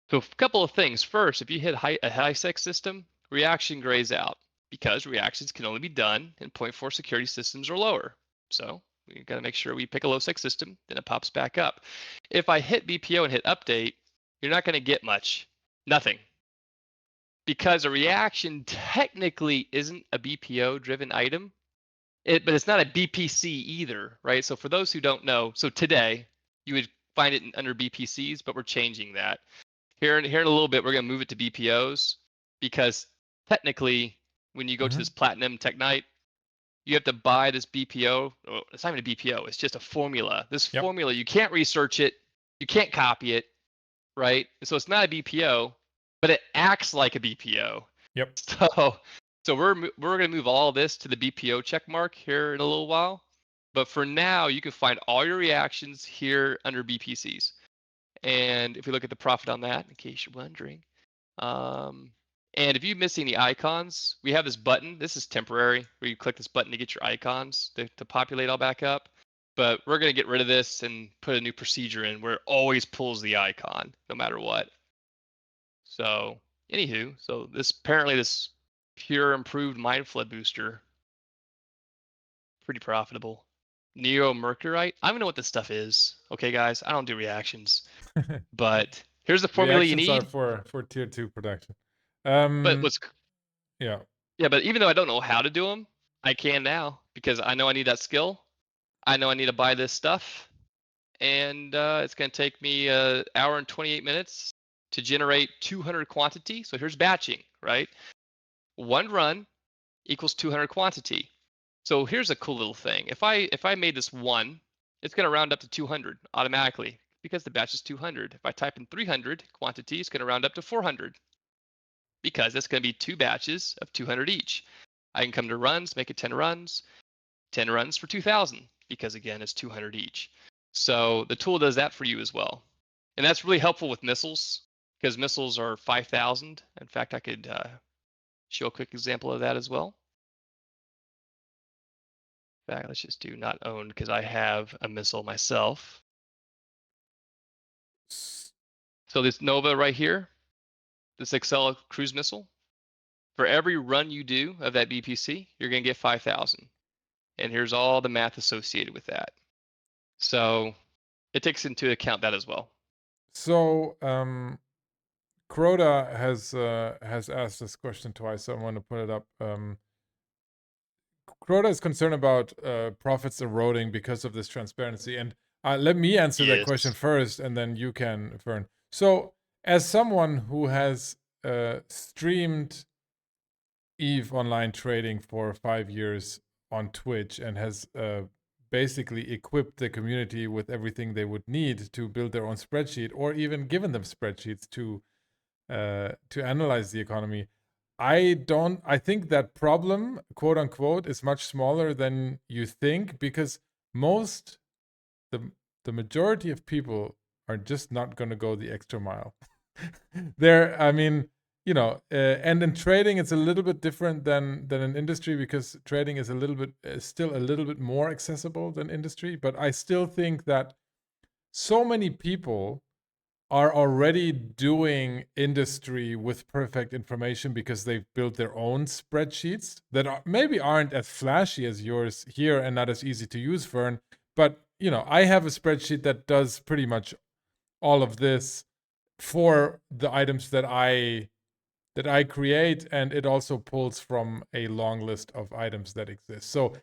So a couple of things. First, if you hit a high-sec system, reaction grays out because reactions can only be done in 0.4 security systems or lower. So we got to make sure we pick a low-sec system, then it pops back up. If I hit BPO and hit update, you're not going to get much. Nothing. Because a reaction technically isn't a BPO driven item, but it's not a BPC either, right? So for those who don't know, so today you would find it under BPCs, but we're changing that. Here in a little bit, we're going to move it to BPOs, because technically when you go to this Platinum Technite, you have to buy this BPO. Oh, it's not even a BPO. It's just a formula. This formula, you can't research it. You can't copy it, right? So it's not a BPO, but it acts like a BPO. Yep. So we're going to move all this to the BPO check mark here in a little while. But for now, you can find all your reactions here under BPCs. And if we look at the profit on that, in case you're wondering, And if you miss any icons, we have this button. This is temporary, where you click this button to get your icons to populate all back up. But we're going to get rid of this and put a new procedure in where it always pulls the icon, no matter what. So, anywho, so this apparently this pure improved mind flood booster, pretty profitable. Neo Mercurite. I don't know what this stuff is. Okay, guys, I don't do reactions, but here's the formula you Reactions are need. for tier 2 production. But what's Yeah. Yeah, but even though I don't know how to do them, I can now because I know I need that skill. I know I need to buy this stuff, and it's going to take me an hour and 28 minutes to generate 200 quantity. So here's batching, right? One run equals 200 quantity. So here's a cool little thing. If I made this one, it's going to round up to 200 automatically because the batch is 200. If I type in 300 quantity, it's going to round up to 400 because it's going to be 2 batches of 200 each. I can come to runs, make it 10 runs for 2,000 because again, it's 200 each. So the tool does that for you as well. And that's really helpful with missiles because missiles are 5,000. In fact, I could show a quick example of that as well. In fact, let's just do not owned because I have a missile myself. So this Nova right here, this Excel cruise missile, for every run you do of that BPC, you're going to get 5,000. And here's all the math associated with that. So it takes into account that as well. So Crota has asked this question twice, so I want to put it up. Crota is concerned about profits eroding because of this transparency, and let me answer that question first, and then you can, Fern. So, as someone who has streamed EVE online trading for 5 years on Twitch and has basically equipped the community with everything they would need to build their own spreadsheet, or even given them spreadsheets to analyze the economy, I think that problem, quote unquote, is much smaller than you think, because the majority of people are just not going to go the extra mile. I mean, and in trading, it's a little bit different than in industry, because trading is still a little bit more accessible than industry. But I still think that so many people are already doing industry with perfect information because they've built their own spreadsheets that maybe aren't as flashy as yours here and not as easy to use, Fern. But I have a spreadsheet that does pretty much all of this for the items that I create, and it also pulls from a long list of items that exist. So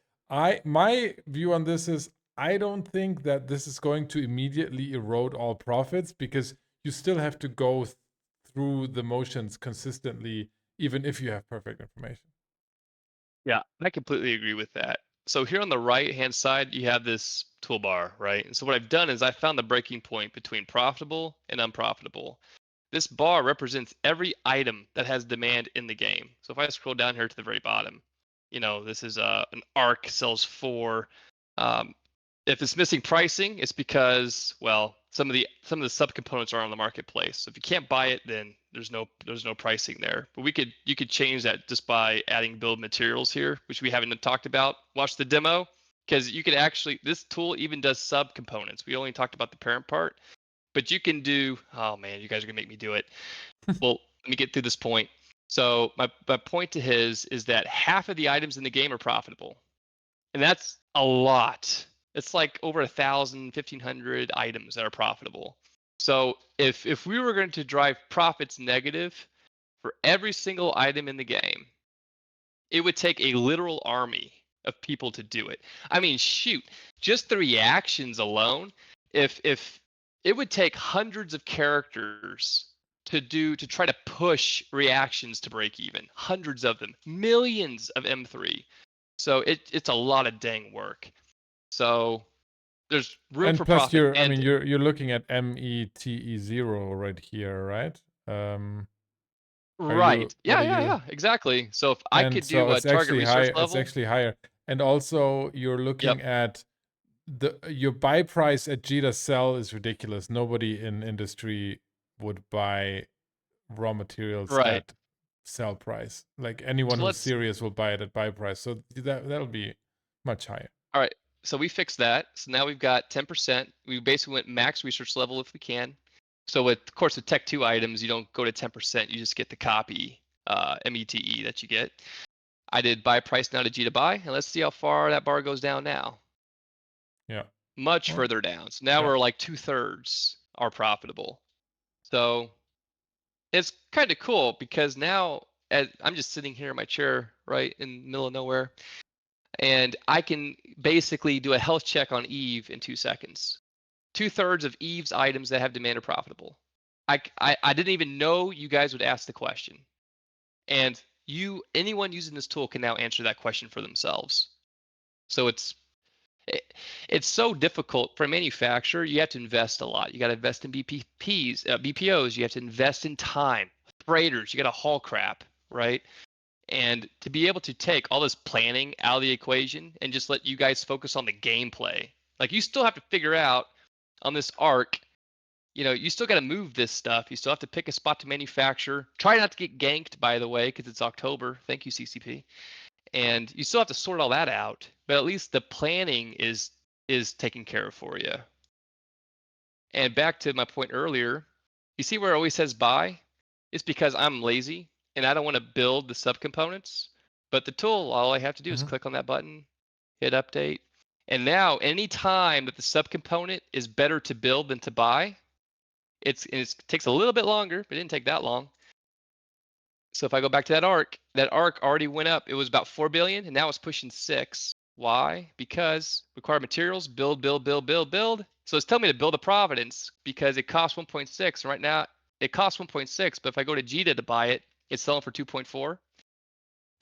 my view on this is, I don't think that this is going to immediately erode all profits, because you still have to go through the motions consistently, even if you have perfect information. Yeah, I completely agree with that. So here on the right-hand side, you have this toolbar, right? And so what I've done is I found the breaking point between profitable and unprofitable. This bar represents every item that has demand in the game. So if I scroll down here to the very bottom, this is an ARC sells 4. If it's missing pricing, it's because, well, some of the subcomponents are on the marketplace. So if you can't buy it, then there's no pricing there. But you could change that just by adding build materials here, which we haven't talked about. Watch the demo, because you could actually, this tool even does subcomponents. We only talked about the parent part, but you can do, oh man, you guys are gonna make me do it. Well, let me get through this point. So my point to his is that half of the items in the game are profitable, and that's a lot. It's like over 1,000, 1,500 items that are profitable. So if we were going to drive profits negative for every single item in the game, it would take a literal army of people to do it. I mean, shoot, just the reactions alone, if it would take hundreds of characters to try to push reactions to break even, hundreds of them, millions of M3. So it's a lot of dang work. So there's room and for plus, profit. you're looking at METE0 right here, right? Right. Yeah, exactly. So if I And could do so a it's target actually resource higher. It's level, actually higher. And also, you're looking at your buy price at Jita Cell is ridiculous. Nobody in industry would buy raw materials right. at sell price. Like anyone So who's let's serious will buy it at buy price. So that'll be much higher. All right. So we fixed that. So now we've got 10%. We basically went max research level if we can. So with, of course, with Tech 2 items, you don't go to 10%. You just get the copy, METE that you get. I did buy price now to G to buy, and let's see how far that bar goes down now. Yeah. Much Well, further down. So now yeah. we're like 2/3 are profitable. So it's kind of cool because now as I'm just sitting here in my chair, right in the middle of nowhere, and I can basically do a health check on Eve in 2 seconds. 2/3 of Eve's items that have demand are profitable. I didn't even know you guys would ask the question. And anyone using this tool can now answer that question for themselves. So it's so difficult for a manufacturer. You have to invest a lot. You got to invest in BPOs. You have to invest in time. Freighters, you got to haul crap, right? And to be able to take all this planning out of the equation and just let you guys focus on the gameplay. Like you still have to figure out on this arc, you still got to move this stuff. You still have to pick a spot to manufacture. Try not to get ganked, by the way, because it's October. Thank you, CCP. And you still have to sort all that out. But at least the planning is taken care of for you. And back to my point earlier, you see where it always says buy? It's because I'm lazy and I don't want to build the subcomponents. But the tool, all I have to do is click on that button, hit update. And now anytime that the subcomponent is better to build than to buy, it takes a little bit longer, but it didn't take that long. So if I go back to that arc already went up. It was about 4 billion and now it's pushing 6. Why? Because required materials, build. So it's telling me to build a Providence because it costs 1.6. Right now it costs 1.6, but if I go to Jita to buy it, it's selling for 2.4.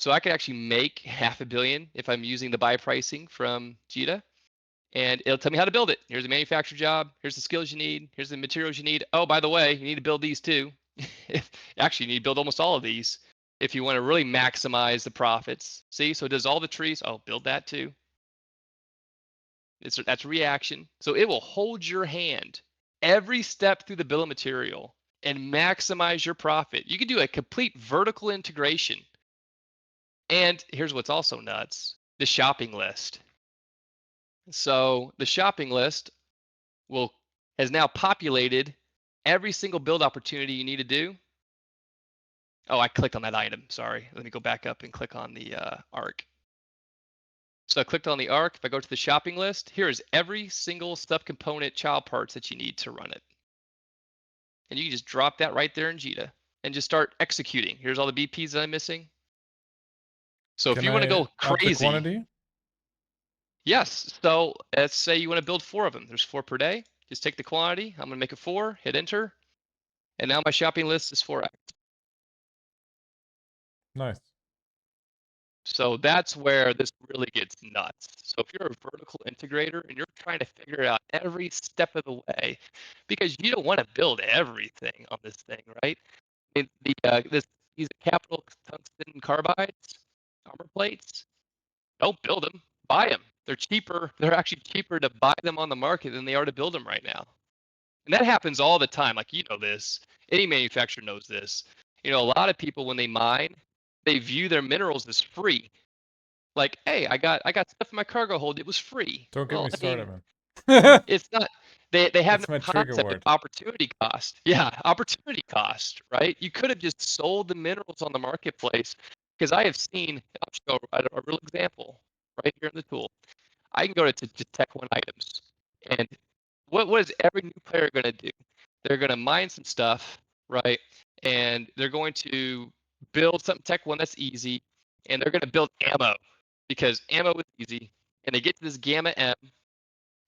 So I could actually make $500 million if I'm using the buy pricing from Jita. And it'll tell me how to build it. Here's a manufacturer job. Here's the skills you need. Here's the materials you need. Oh, by the way, you need to build these too. Actually, you need to build almost all of these if you want to really maximize the profits. See, so it does all the trees. Oh, build that too. That's reaction. So it will hold your hand every step through the bill of material and maximize your profit. You can do a complete vertical integration. And here's what's also nuts: the shopping list. So the shopping list has now populated every single build opportunity you need to do. Oh, I clicked on that item. Sorry. Let me go back up and click on the arc. So I clicked on the arc. If I go to the shopping list, here is every single subcomponent child parts that you need to run it. And you can just drop that right there in Jita and just start executing. Here's all the BPs that I'm missing. So if you want to go up the crazy, quantity? yes. So let's say you want to build 4 of them. There's 4 per day. Just take the quantity. I'm going to make it 4, hit enter. And now my shopping list is 4x. Nice. So that's where this really gets nuts. So if you're a vertical integrator and you're trying to figure out every step of the way, because you don't want to build everything on this thing, right? These capital tungsten carbides, armor plates, don't build them, buy them. They're cheaper. They're actually cheaper to buy them on the market than they are to build them right now. And that happens all the time. Like, you know this. Any manufacturer knows this. A lot of people, when they mine, they view their minerals as free. Like, hey, I got stuff in my cargo hold. It was free. Don't get Well, me I mean, started, man. it's not. They have That's no my trigger concept of word. opportunity cost. Yeah, opportunity cost, right? You could have just sold the minerals on the marketplace. Because I have seen, I'll show a real example right here in the tool. I can go to Tech 1 items, and what is every new player going to do? They're going to mine some stuff, right? And they're going to build something Tech 1 that's easy, and they're going to build ammo because ammo is easy. And they get to this Gamma M,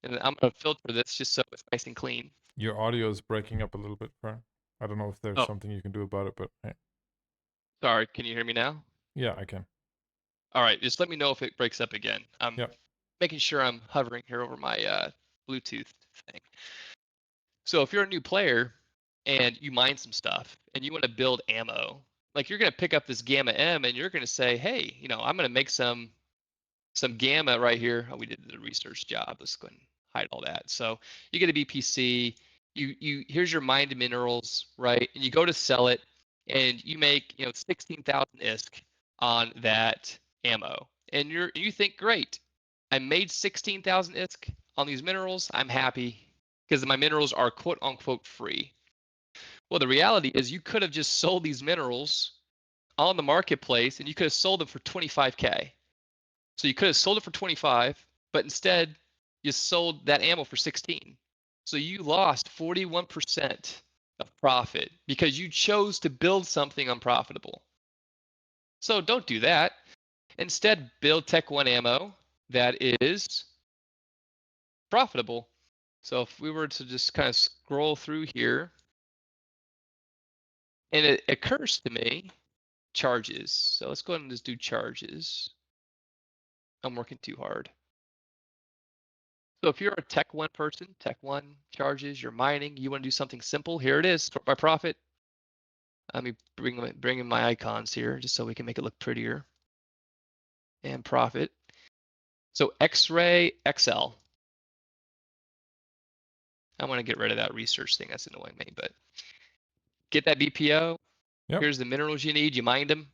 and I'm going to filter this just so it's nice and clean. Your audio is breaking up a little bit, Fran. I don't know if there's Oh, something you can do about it, but hey. sorry. Can you hear me now? Yeah, I can. All right. Just let me know if it breaks up again. I'm Yeah. making sure I'm hovering here over my Bluetooth thing. So if you're a new player and you mine some stuff and you want to build ammo, like you're going to pick up this Gamma M and you're going to say, hey, I'm going to make some Gamma right here. Oh, we did the research job. Let's go ahead and hide all that. So you get a BPC. Here's your mined minerals, right? And you go to sell it. and you make 16,000 ISK on that ammo, and you think, great, I made 16,000 ISK on these minerals. I'm happy because my minerals are quote unquote free. Well, the reality is you could have just sold these minerals on the marketplace and you could have sold them for 25K. So you could have sold it for 25, but instead you sold that ammo for 16. So you lost 41% of profit because you chose to build something unprofitable. So don't do that. Instead, build Tech One ammo that is profitable. So if we were to just kind of scroll through here, and it occurs to me, charges. So let's go ahead and just do charges. I'm working too hard. So if you're a Tech One person, Tech One charges, you're mining, you want to do something simple, here it is, sort by profit. Let me bring in my icons here just so we can make it look prettier. And profit. So X-Ray XL. I want to get rid of that research thing. That's annoying me, but get that BPO. Yep. Here's the minerals you need. You mined them.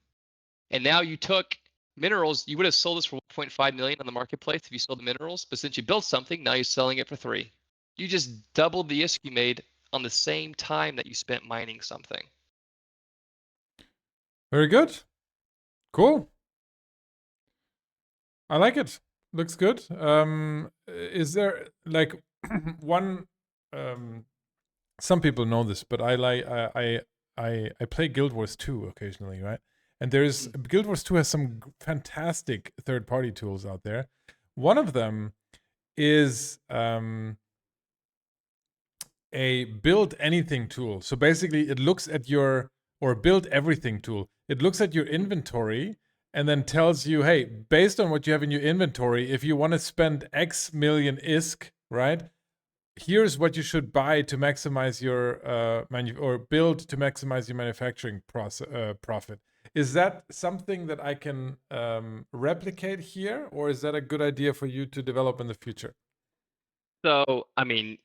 And now you took minerals. You would have sold this for 1.5 million on the marketplace if you sold the minerals. But since you built something, now you're selling it for 3. You just doubled the ISK you made on the same time that you spent mining something. Very good. Cool. I like it. Looks good. Is there like one? Some people know this, but I play Guild Wars 2 occasionally, right? And there's Guild Wars 2 has some fantastic third-party tools out there. One of them is a build anything tool. So basically, it looks at your or build everything tool. It looks at your inventory and then tells you, hey, based on what you have in your inventory, if you want to spend X million ISK, right? Here's what you should buy to maximize your or build to maximize your manufacturing profit. Is that something that I can replicate here, or is that a good idea for you to develop in the future? So, I mean,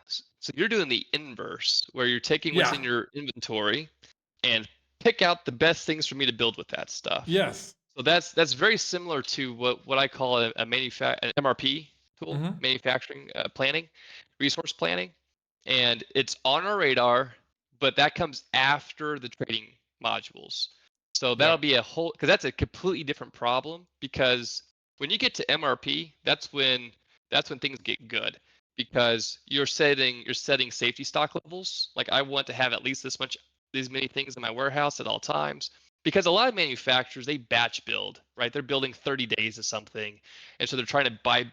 so you're doing the inverse, where you're taking what's in your inventory and pick out the best things for me to build with that stuff. Yes. So that's very similar to what I call an MRP tool, manufacturing planning, resource planning, and it's on our radar, but that comes after the trading modules. So that'll be a whole, because that's a completely different problem. Because when you get to MRP, that's when things get good, because you're setting safety stock levels. Like, I want to have at least these many things in my warehouse at all times, because a lot of manufacturers, they batch build, right? They're building 30 days of something, and so they're trying to buy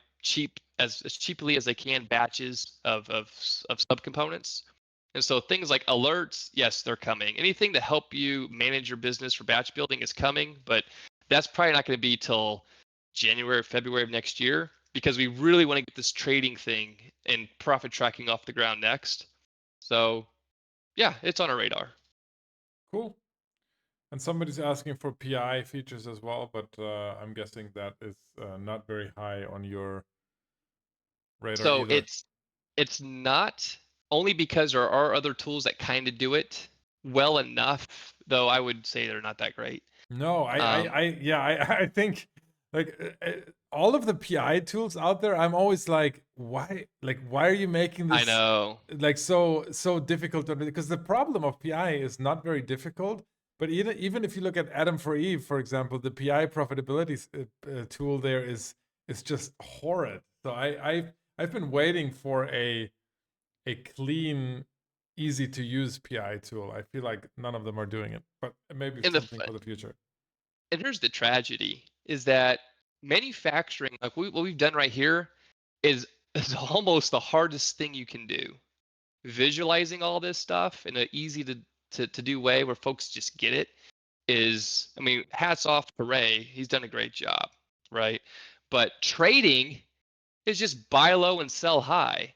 as cheaply as they can batches of subcomponents. And so things like alerts, yes, they're coming. Anything to help you manage your business for batch building is coming, but that's probably not going to be till January, February of next year, because we really want to get this trading thing and profit tracking off the ground next. So yeah, it's on our radar. Cool. And somebody's asking for PI features as well, but I'm guessing that is not very high on your radar So either. it's not, only because there are other tools that kind of do it well enough, though I would say they're not that great. No, I think like all of the PI tools out there, I'm always like, why are you making this I know. like so difficult? Because the problem of PI is not very difficult, but even if you look at Adam for Eve, for example, the PI profitability tool there is just horrid. So I've been waiting for a clean, easy to use PI tool. I feel like none of them are doing it, but maybe And something for the future. and here's the tragedy, is that manufacturing, like what we've done right here, is almost the hardest thing you can do. Visualizing all this stuff in an easy to do way where folks just get it is, I mean, hats off to Ray. He's done a great job, right? But trading is just buy low and sell high.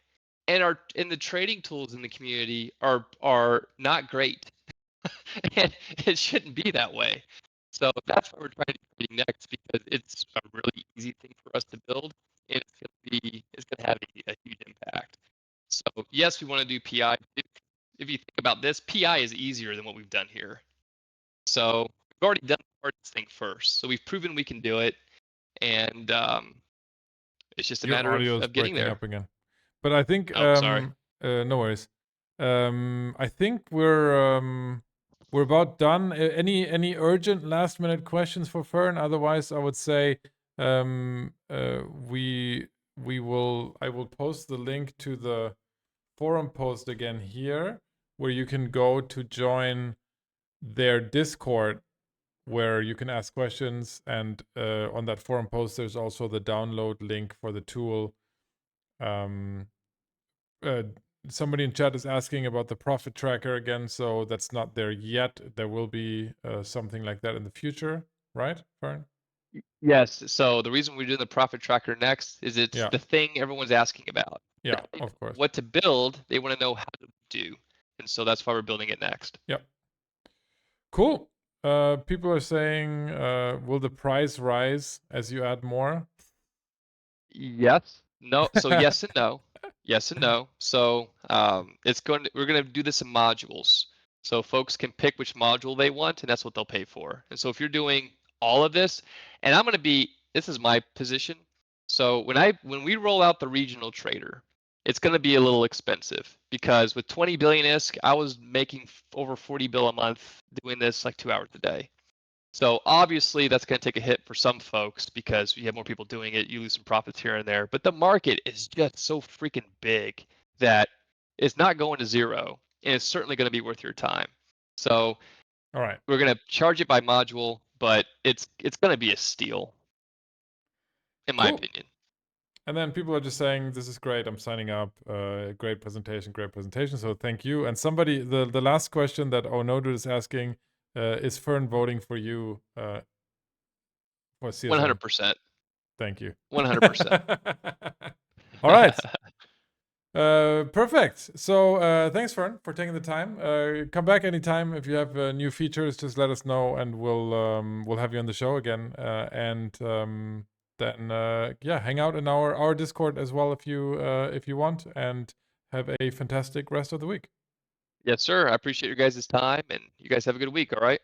And the trading tools in the community are not great. And it shouldn't be that way. So that's what we're trying to do next, because it's a really easy thing for us to build, and it's gonna have a huge impact. So yes, we want to do PI. If if you think about this, PI is easier than what we've done here. So we've already done the hardest thing first. So we've proven we can do it, and it's just a Your matter audio is of getting breaking there. up again. But I think Oh, sorry. no worries. I think we're about done. Any urgent last minute questions for Fern? Otherwise, I would say I will post the link to the forum post again here, where you can go to join their Discord, where you can ask questions, and on that forum post there's also the download link for the tool. Somebody in chat is asking about the profit tracker again, so that's not there yet. There will be something like that in the future, right, Fern? Yes. So the reason we're doing the profit tracker next is it's Yeah. the thing everyone's asking about. Yeah, of course. What to build, they want to know how to do. And so that's why we're building it next. Yep. Cool. People are saying, will the price rise as you add more? Yes. No. So yes and no. Yes and no. So we're going to do this in modules. So folks can pick which module they want, and that's what they'll pay for. And so if you're doing all of this, and this is my position. So when we roll out the regional trader, it's going to be a little expensive because with 20 billion ISK, I was making over 40 bill a month doing this like 2 hours a day. So obviously that's going to take a hit for some folks because you have more people doing it, you lose some profits here and there. But the market is just so freaking big that it's not going to zero, and it's certainly going to be worth your time. So all right, we're going to charge it by module, but it's going to be a steal, in my opinion. And then people are just saying, this is great, I'm signing up. Great presentation. So thank you. And somebody, the last question that Onodu is asking, is Fern voting for you for CSM? 100%. Thank you. 100%. All right. Perfect. So thanks, Fern, for taking the time. Come back anytime if you have new features. Just let us know, and we'll have you on the show again. Then hang out in our Discord as well if you want, and have a fantastic rest of the week. Yes, sir. I appreciate your guys' time, and you guys have a good week. All right.